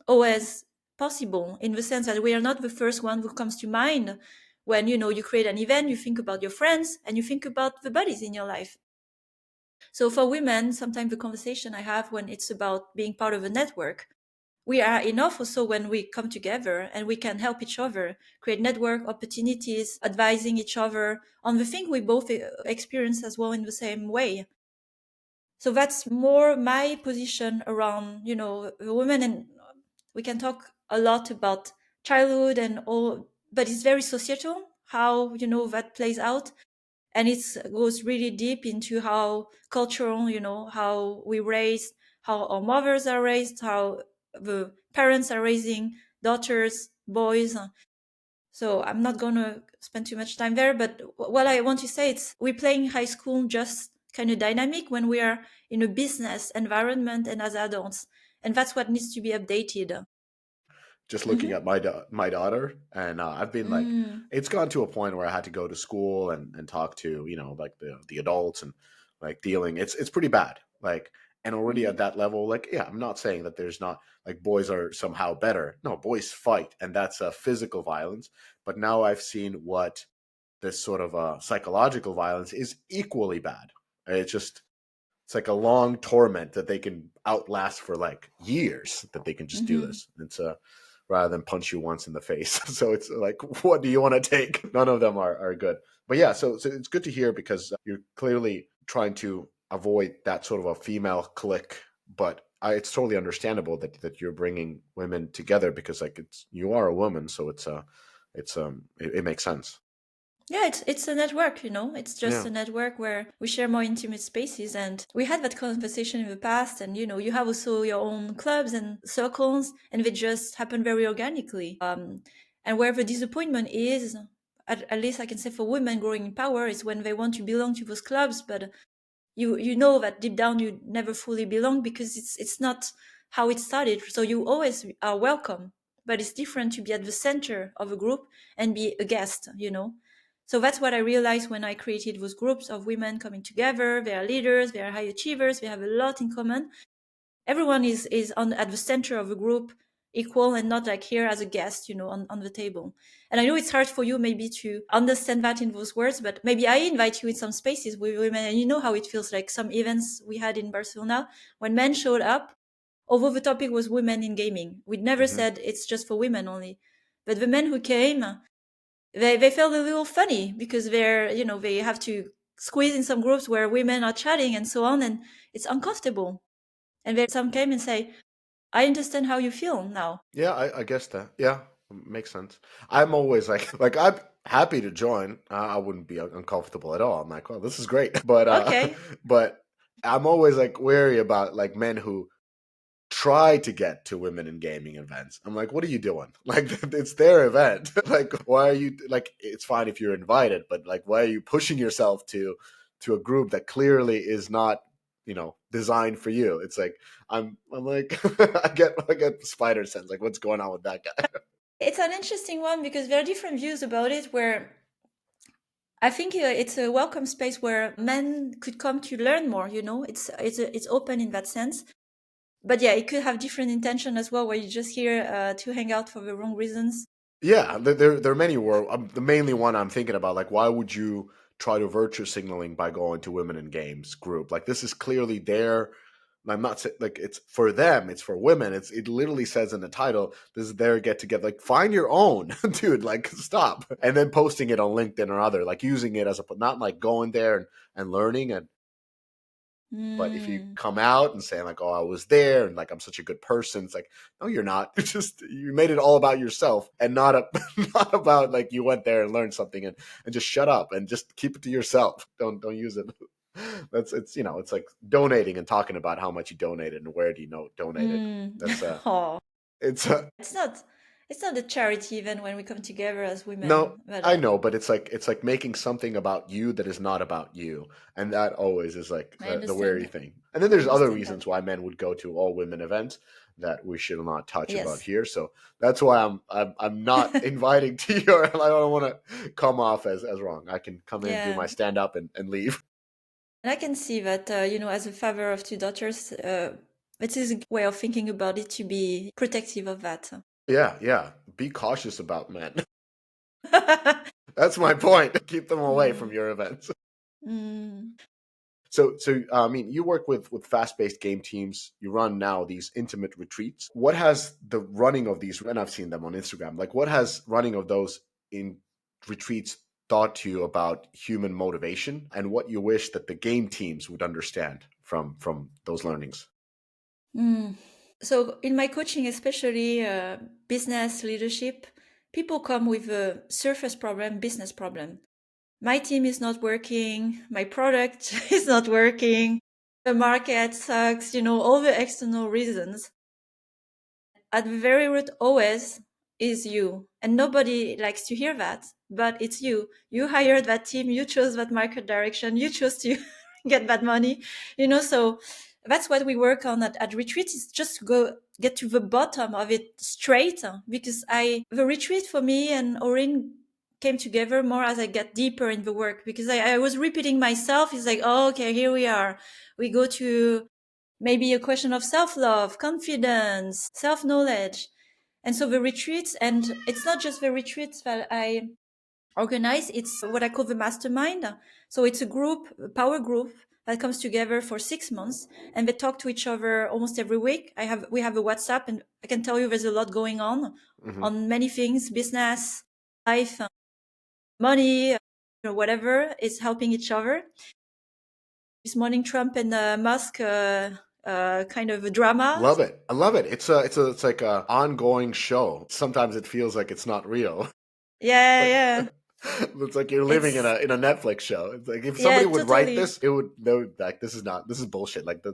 always possible, in the sense that we are not the first one who comes to mind when you create an event. You think about your friends and you think about the buddies in your life. So for women, sometimes the conversation I have when it's about being part of a network, we are enough also when we come together and we can help each other create network opportunities, advising each other on the thing we both experience as well in the same way. So that's more my position around the women. And we can talk a lot about childhood and all, but it's very societal how that plays out, and it goes really deep into how cultural, how we raise, how our mothers are raised, how the parents are raising daughters, boys. So I'm not going to spend too much time there, but what I want to say is we're playing high school just kind of dynamic when we are in a business environment and as adults, and that's what needs to be updated. Just looking at my daughter, and I've been like, it's gone to a point where I had to go to school and talk to like the adults and like dealing. It's pretty bad. Like, and already at that level, like, yeah, I'm not saying that there's not like boys are somehow better. No, boys fight, and that's physical violence. But now I've seen what this sort of psychological violence is equally bad. It's like a long torment that they can outlast for like years, that they can just do this. It's rather than punch you once in the face. So it's like, what do you want to take? None of them are good. But yeah, so it's good to hear, because you're clearly trying to avoid that sort of a female clique. But it's totally understandable that you're bringing women together, because like you are a woman, so it makes sense. Yeah, it's a network, it's just a network where we share more intimate spaces. And we had that conversation in the past, and you have also your own clubs and circles, and they just happen very organically. And where the disappointment is, at least I can say for women growing in power, is when they want to belong to those clubs, but you know that deep down you never fully belong, because it's not how it started. So you always are welcome, but it's different to be at the center of a group and be a guest. So that's what I realized when I created those groups of women coming together. They are leaders, they are high achievers, they have a lot in common. Everyone is at the center of a group, equal, and not like here as a guest, on the table. And I know it's hard for you maybe to understand that in those words, but maybe I invite you in some spaces with women, and you know how it feels. Like some events we had in Barcelona, when men showed up, although the topic was women in gaming, we'd never said it's just for women only. But the men who came, they felt a little funny, because they have to squeeze in some groups where women are chatting and so on, and it's uncomfortable. And then some came and say, I understand how you feel now. Yeah, I guess that. Yeah, makes sense. I'm always like Happy to join. I wouldn't be uncomfortable at all. I'm like, well, this is great. But Okay. but I'm always like wary about like men who try to get to women in gaming events. I'm like, what are you doing? Like, it's their event. Like, why are you like? It's fine if you're invited, but like, why are you pushing yourself to a group that clearly is not, designed for you? It's like I'm like, I get the spider sense. Like, what's going on with that guy? It's an interesting one because there are different views about it. Where I think it's a welcome space where men could come to learn more. It's open in that sense. But yeah, it could have different intention as well, where you're just here to hang out for the wrong reasons. Yeah, there are many where the mainly one I'm thinking about, like, why would you try to virtue signaling by going to women in games group? Like, this is clearly their. I'm not saying like it's for them, it's for women. It literally says in the title, this is their get together. Like, find your own, dude. Like, stop, and then posting it on LinkedIn or other, like using it as a not like going there and learning and. But if you come out and say like, "Oh, I was there," and like I'm such a good person, it's like, no, you're not. It's just you made it all about yourself and not not about like you went there and learned something and just shut up and just keep it to yourself. Don't use it. It's like donating and talking about how much you donated and where do you donated. That's Oh, it's it's not a charity even when we come together as women. no, But, I know, but it's like making something about you that is not about you, and that always is like the wary thing. And then there's other reasons why men would go to all women events that we should not touch about here. So that's why I'm not inviting to your. I don't want to come off as wrong. I can come in, do my stand up, and leave. And I can see that as a father of two daughters, it is a way of thinking about it to be protective of that. Yeah. Be cautious about men. That's my point. Keep them away from your events. So I mean, you work with fast-paced game teams. You run now these intimate retreats. What has the running of these, and I've seen them on Instagram, like what has running of those in retreats taught to you about human motivation, and what you wish that the game teams would understand from those learnings? So in my coaching, especially business leadership, people come with a surface problem, business problem. My team is not working. My product is not working. The market sucks, all the external reasons. At the very root, always is you. And nobody likes to hear that, but it's you. You hired that team. You chose that market direction. You chose to get that money, so that's what we work on at retreat, is just go get to the bottom of it straight, because the retreat for me and Orin came together more as I get deeper in the work, because I was repeating myself. It's like, oh, okay, here we are. We go to maybe a question of self-love, confidence, self-knowledge. And so the retreats, and it's not just the retreats that I organize, it's what I call the mastermind. So it's a power group that comes together for 6 months, and they talk to each other almost every week. We have a WhatsApp, and I can tell you there's a lot going on many things, business, life, money, whatever is helping each other. This morning, Trump and Musk kind of a drama. Love it. I love it. It's like a ongoing show. Sometimes it feels like it's not real. Yeah. It's like you're living in a Netflix show. It's like if somebody would write this, they would like this is bullshit. Like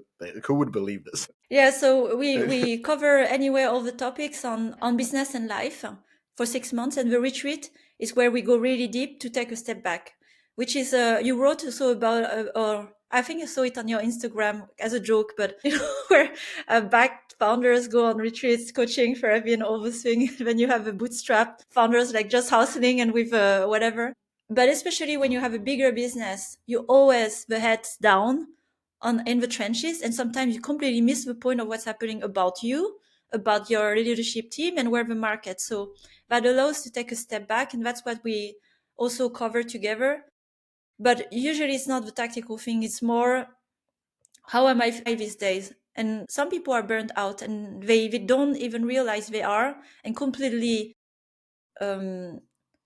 who would believe this? Yeah, so we cover anyway all the topics on business and life for 6 months, and the retreat is where we go really deep to take a step back, which is you wrote also about or I think I saw it on your Instagram as a joke, but where back founders go on retreats, coaching, therapy, and all those things. When you have a bootstrap founders like just hustling and with whatever. But especially when you have a bigger business, you always the heads down in the trenches, and sometimes you completely miss the point of what's happening about you, about your leadership team, and where the market. So that allows to take a step back, and that's what we also cover together. But usually it's not the tactical thing. It's more, how am I these days? And some people are burnt out, and they don't even realize they are, and completely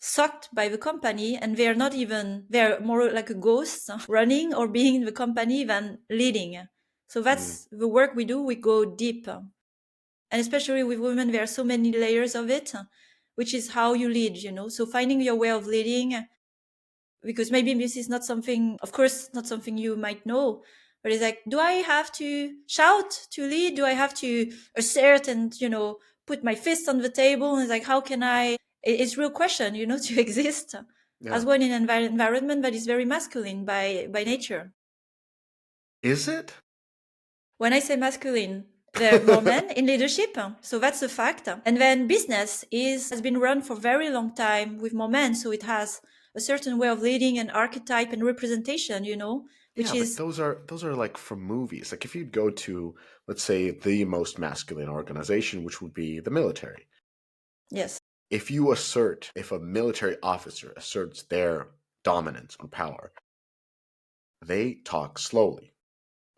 sucked by the company, and they're more like a ghost running or being in the company than leading. So that's the work we do. We go deep, and especially with women, there are so many layers of it. which is how you lead, so finding your way of leading, because maybe this is not something, of course, not something you might know, but it's like, do I have to shout to lead? Do I have to assert and, put my fist on the table? And it's like, how can it's a real question, to exist as well in an environment that is very masculine by nature. Is it? When I say masculine, there are more men in leadership, so that's a fact. And then business has been run for a very long time with more men, so it has a certain way of leading and archetype and representation, which is... But those are like from movies. Like if you'd go to, let's say, the most masculine organization, which would be the military. Yes. If a military officer asserts their dominance on power, they talk slowly,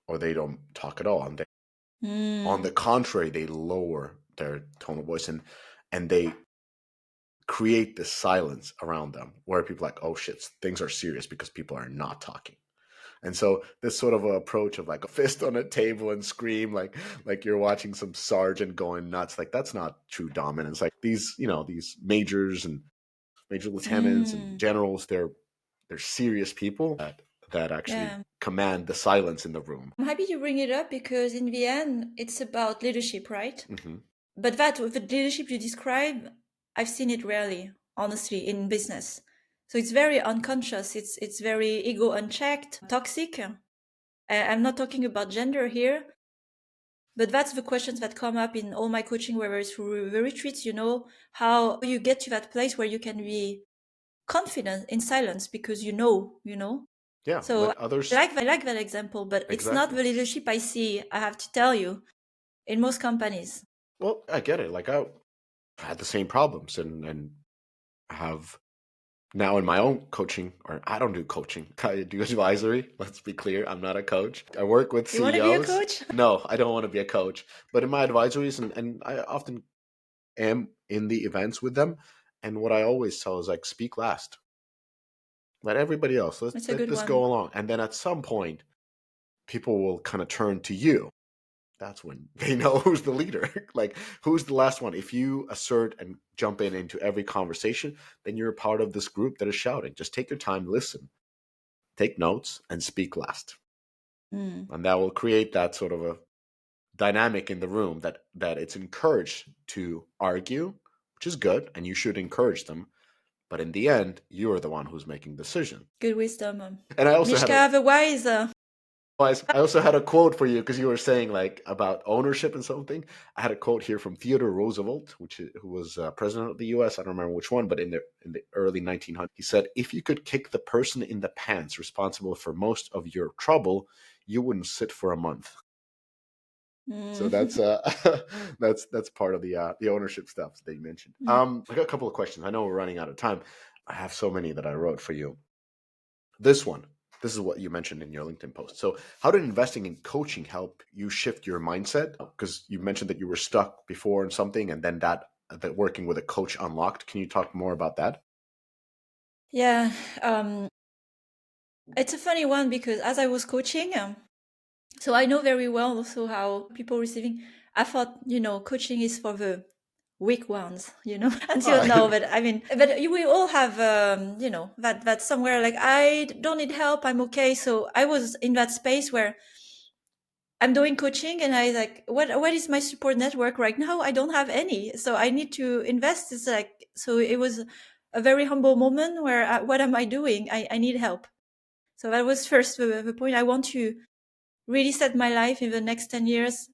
or they don't talk at all. And on the contrary, they lower their tone of voice and they create this silence around them where people are like, oh shit, things are serious because people are not talking. And so this sort of an approach of like a fist on a table and scream like you're watching some sergeant going nuts, like that's not true dominance. Like these majors and major lieutenants and generals, they're serious people that actually command the silence in the room. I'm happy you bring it up because in the end, it's about leadership, right? Mm-hmm. But the leadership you describe, I've seen it rarely, honestly, in business. So it's very unconscious. It's very ego unchecked, toxic. I'm not talking about gender here, but that's the questions that come up in all my coaching, whether it's through the retreats, how you get to that place where you can be confident in silence because Yeah. So others... I like that example, but It's not the leadership I see, I have to tell you, in most companies. Well, I get it. Like I had the same problems and have now in my own coaching, or I don't do coaching, I do advisory. Let's be clear, I'm not a coach. I work with CEOs. You want to be a coach? No, I don't want to be a coach. But in my advisories, and I often am in the events with them, and what I always tell is like, speak last. Let everybody else, let this go along. And then at some point, people will kind of turn to you. That's when they know who's the leader. Like, who's the last one? If you assert and jump into every conversation, then you're a part of this group that is shouting. Just take your time, listen, take notes, and speak last. And that will create that sort of a dynamic in the room that it's encouraged to argue, which is good, and you should encourage them. But in the end, you are the one who's making the decision. Good wisdom. And I also Mishka the wise. I also had a quote for you because you were saying like about ownership and something. I had a quote here from Theodore Roosevelt, who was president of the U.S. I don't remember which one, but in the early 1900s, he said, "If you could kick the person in the pants responsible for most of your trouble, you wouldn't sit for a month." So that's that's part of the ownership stuff that you mentioned. I got a couple of questions. I know we're running out of time. I have so many that I wrote for you. This is what you mentioned in your LinkedIn post. So how did investing in coaching help you shift your mindset? Because you mentioned that you were stuck before in something, and then that working with a coach unlocked. Can you talk more about that? Yeah, it's a funny one because as I was coaching, so I know very well also how people receiving. I thought, coaching is for the weak ones, until now. But I mean, but we all have, that somewhere like, I don't need help, I'm okay. So I was in that space where I'm doing coaching and I like, what is my support network right now? I don't have any. So I need to invest. It's like, so it was a very humble moment where, what am I doing? I need help. So that was first the point. I want to really set my life in the next 10 years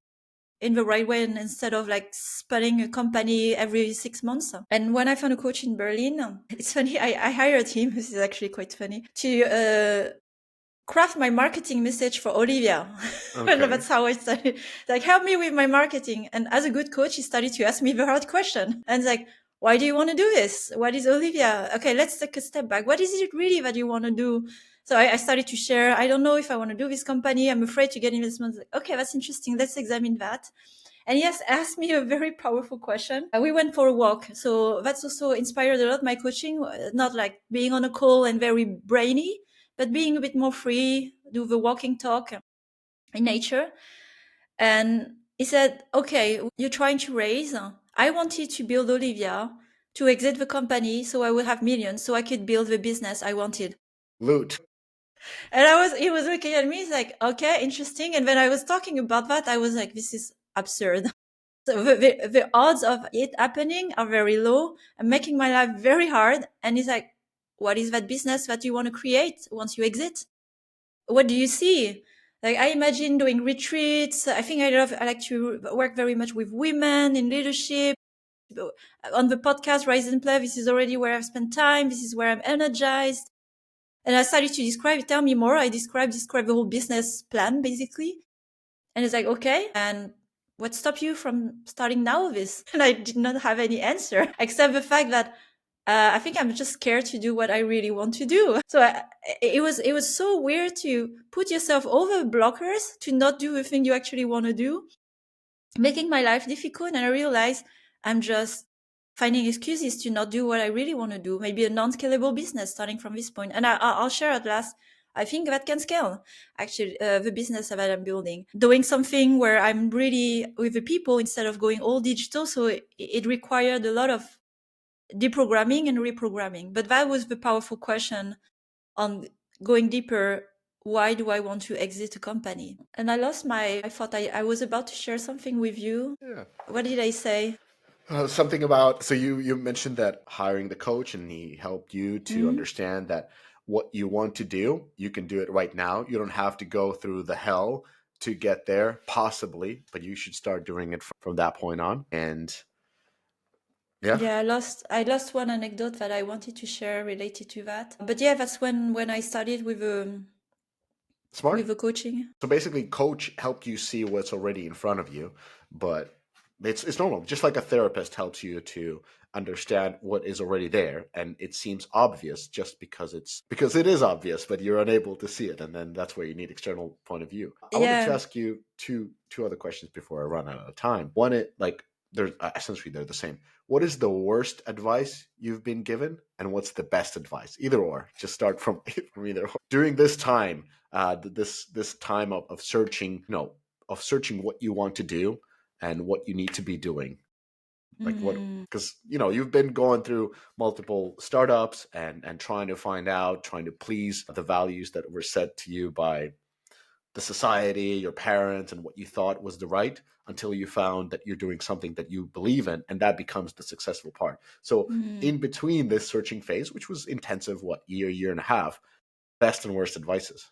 in the right way, and instead of like spanning a company every 6 months. And when I found a coach in Berlin, it's funny, I hired him, this is actually quite funny, to craft my marketing message for Olivia. Okay. That's how I started. Like, help me with my marketing. And as a good coach, he started to ask me the hard question. And it's like, why do you want to do this? What is Olivia? Okay, let's take a step back. What is it really that you want to do? So I started to share, I don't know if I want to do this company. I'm afraid to get investment. Okay, that's interesting. Let's examine that. And yes, asked me a very powerful question. We went for a walk. So that's also inspired a lot my coaching, not like being on a call and very brainy, but being a bit more free, do the walking talk in nature. And he said, okay, you're trying to raise. I wanted to build Olivia to exit the company so I would have millions, so I could build the business I wanted. Loot. And he was looking at me, he's like, okay, interesting. And when I was talking about that, I was like, this is absurd. So the odds of it happening are very low. I'm making my life very hard. And he's like, what is that business that you want to create once you exit? What do you see? Like, I imagine doing retreats. I think I like to work very much with women in leadership. On the podcast, Rise and Play, this is already where I've spent time. This is where I'm energized. And I started to tell me more. I describe the whole business plan, basically. And it's like, okay. And what stopped you from starting now with this? And I did not have any answer, except the fact that I think I'm just scared to do what I really want to do. So it was so weird to put yourself over blockers to not do the thing you actually want to do, making my life difficult. And I realized I'm just finding excuses to not do what I really want to do. Maybe a non-scalable business starting from this point. And I'll share at last. I think that can scale, actually, the business that I'm building. Doing something where I'm really with the people instead of going all digital. So it required a lot of deprogramming and reprogramming. But that was the powerful question on going deeper. Why do I want to exit a company? And I thought I was about to share something with you. Yeah. What did I say? Something about, so you mentioned that hiring the coach and he helped you to understand that what you want to do, you can do it right now. You don't have to go through the hell to get there, possibly, but you should start doing it from that point on. And yeah, I lost one anecdote that I wanted to share related to that. But yeah, that's when I started with smart. With the coaching. So basically, coach helped you see what's already in front of you, but it's normal. Just like a therapist helps you to understand what is already there, and it seems obvious just because it is obvious, but you're unable to see it, and then that's where you need external point of view. I wanted to ask you two other questions before I run out of time. One, they're essentially they're the same. What is the worst advice you've been given, and what's the best advice? Either or. Just start from either or. During this time, this time of searching, of searching what you want to do and what you need to be doing. Like what, because you've been going through multiple startups and trying to please the values that were set to you by the society, your parents, and what you thought was the right, until you found that you're doing something that you believe in, and that becomes the successful part. So in between this searching phase, which was intensive, year and a half, best and worst advices?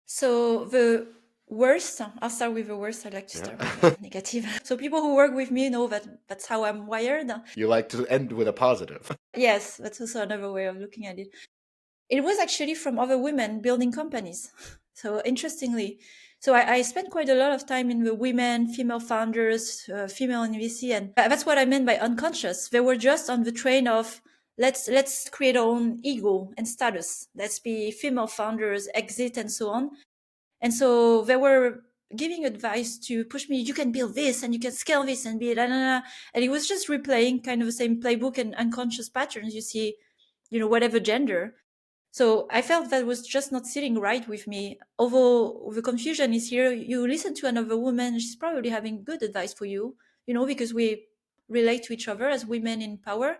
So the worst, I'll start with the worst. I like to start with negative. So people who work with me know that that's how I'm wired. You like to end with a positive. Yes, that's also another way of looking at it. It was actually from other women building companies. So interestingly, so I spent quite a lot of time in the female founders, female in VC, and that's what I meant by unconscious. They were just on the train of let's create our own ego and status. Let's be female founders, exit, and so on. And so they were giving advice to push me. You can build this, and you can scale this, and be and it was just replaying kind of the same playbook and unconscious patterns you see, whatever gender. So I felt that was just not sitting right with me. Although the confusion is here, you listen to another woman, she's probably having good advice for you, because we relate to each other as women in power.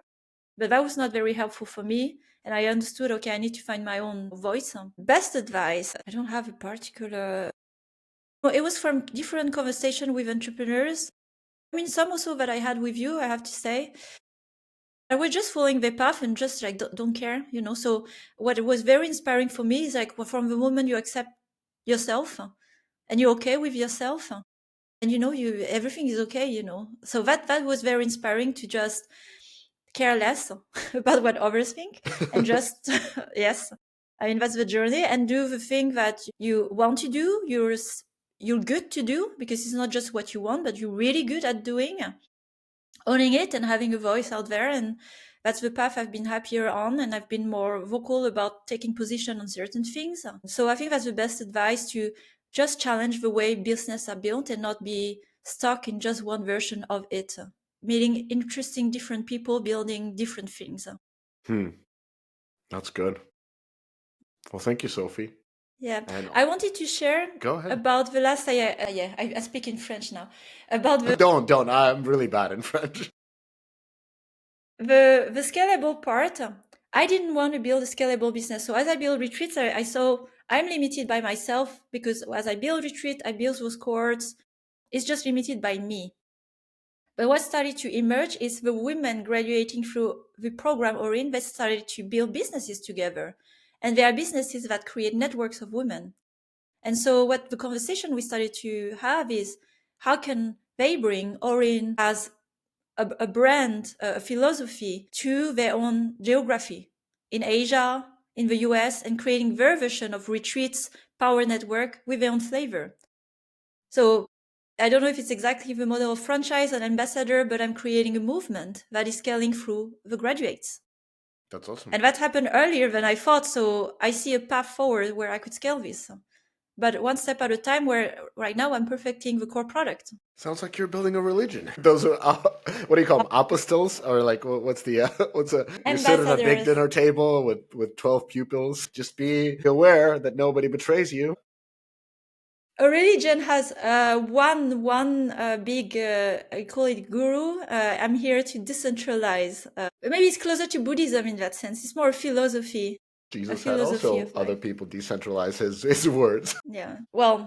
But that was not very helpful for me. And I understood, okay, I need to find my own voice. Best advice, I don't have a particular... It was from different conversation with entrepreneurs. I mean, some also that I had with you, I have to say. I was just following the path and just like don't care, So what was very inspiring for me is like from the moment you accept yourself and you're okay with yourself, and everything is okay, So that was very inspiring, to just care less about what others think and just yes. I mean, that's the journey, and do the thing that you want to do. You're good to do, because it's not just what you want, but you're really good at doing. Owning it and having a voice out there. And that's the path I've been happier on, and I've been more vocal about taking position on certain things. So I think that's the best advice, to just challenge the way business are built and not be stuck in just one version of it. Meeting interesting different people, building different things. That's good. Well, thank you, Sophie. Yeah, and I wanted to share about the last. I speak in French now. About the don't. I'm really bad in French. The scalable part, I didn't want to build a scalable business. So as I build retreats, I saw I'm limited by myself, because as I build retreat, I build those cohorts. It's just limited by me. But what started to emerge is the women graduating through the program Orin that started to build businesses together. And there are businesses that create networks of women. And so what the conversation we started to have is, how can they bring Orin as a brand, a philosophy to their own geography in Asia, in the US, and creating their version of retreats, power network with their own flavor. So I don't know if it's exactly the model of franchise and ambassador, but I'm creating a movement that is scaling through the graduates. That's awesome. And that happened earlier than I thought. So I see a path forward where I could scale this. But one step at a time, where right now I'm perfecting the core product. Sounds like you're building a religion. Those are, what do you call them? Apostles? Or like, what's the, you sit at a big dinner table with 12 pupils. Just be aware that nobody betrays you. A religion has one big, I call it guru. I'm here to decentralize. Maybe it's closer to Buddhism in that sense. It's more a philosophy. Jesus had also other people decentralize his words. Yeah. Well.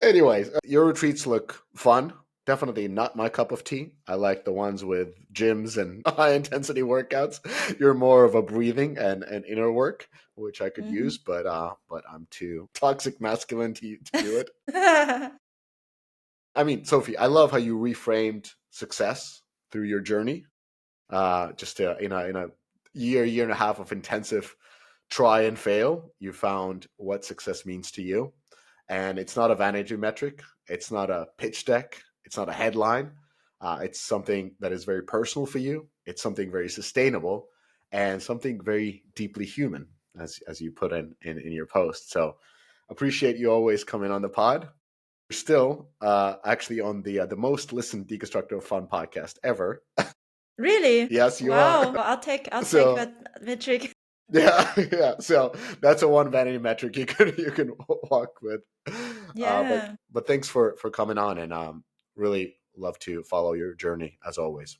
Anyways, your retreats look fun. Definitely not my cup of tea. I like the ones with gyms and high intensity workouts. You're more of a breathing and inner work, which I could use, but I'm too toxic masculine to do it. I mean, Sophie, I love how you reframed success through your journey. Just in a year and a half of intensive try and fail, you found what success means to you. And it's not a vanity metric. It's not a pitch deck. It's not a headline. It's something that is very personal for you. It's something very sustainable and something very deeply human, as you put in your post. So appreciate you always coming on the pod. You're still actually on the most listened Deconstructor of Fun podcast ever. Really? Yes, you are. Wow. I'll take that metric. Yeah. So that's a one vanity metric you can walk with. Yeah. But thanks for coming on, and really love to follow your journey as always.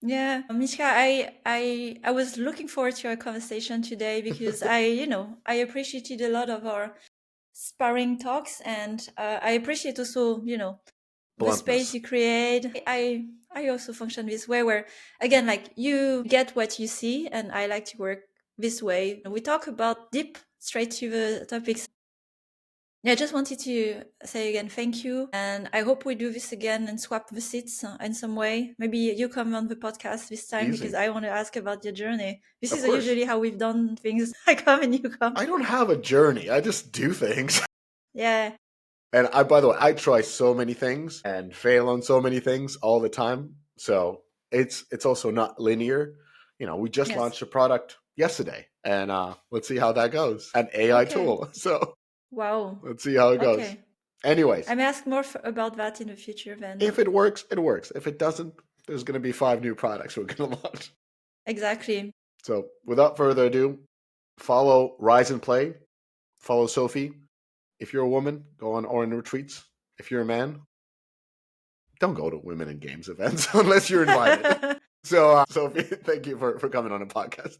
Yeah, Mishka, I was looking forward to our conversation today, because I appreciated a lot of our sparring talks, and I appreciate also, the space you create. I also function this way, where again, like, you get what you see, and I like to work this way. We talk about deep, straight to the topics. Yeah, I just wanted to say again, thank you. And I hope we do this again and swap the seats in some way. Maybe you come on the podcast this time. Easy. Because I want to ask about your journey. This is usually how we've done things. I come and you come. I don't have a journey. I just do things. Yeah. And by the way, I try so many things and fail on so many things all the time. So it's also not linear. We just launched a product yesterday, and let's see how that goes. An AI tool. So wow. Let's see how it goes. Anyways. I may ask more about that in the future then. If it works, it works. If it doesn't, there's going to be 5 new products we're going to launch. Exactly. So without further ado, follow Rise and Play. Follow Sophie. If you're a woman, go on Orin Retreats. If you're a man, don't go to women in games events unless you're invited. So Sophie, thank you for coming on the podcast.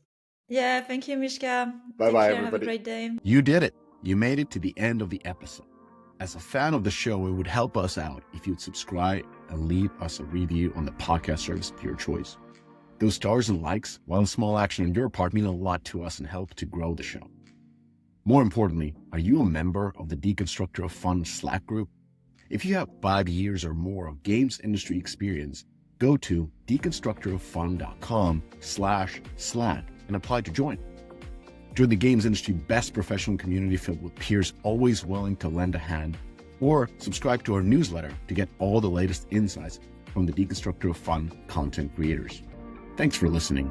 Yeah, thank you, Mishka. Bye-bye, everybody. Have a great day. You did it. You made it to the end of the episode. As a fan of the show, it would help us out if you'd subscribe and leave us a review on the podcast service of your choice. Those stars and likes, while a small action on your part, mean a lot to us and help to grow the show. More importantly, are you a member of the Deconstructor of Fun Slack group? If you have 5 years or more of games industry experience, go to deconstructoroffun.com/Slack and apply to join. Join the games industry best professional community filled with peers always willing to lend a hand, or subscribe to our newsletter to get all the latest insights from the Deconstructor of Fun content creators. Thanks for listening.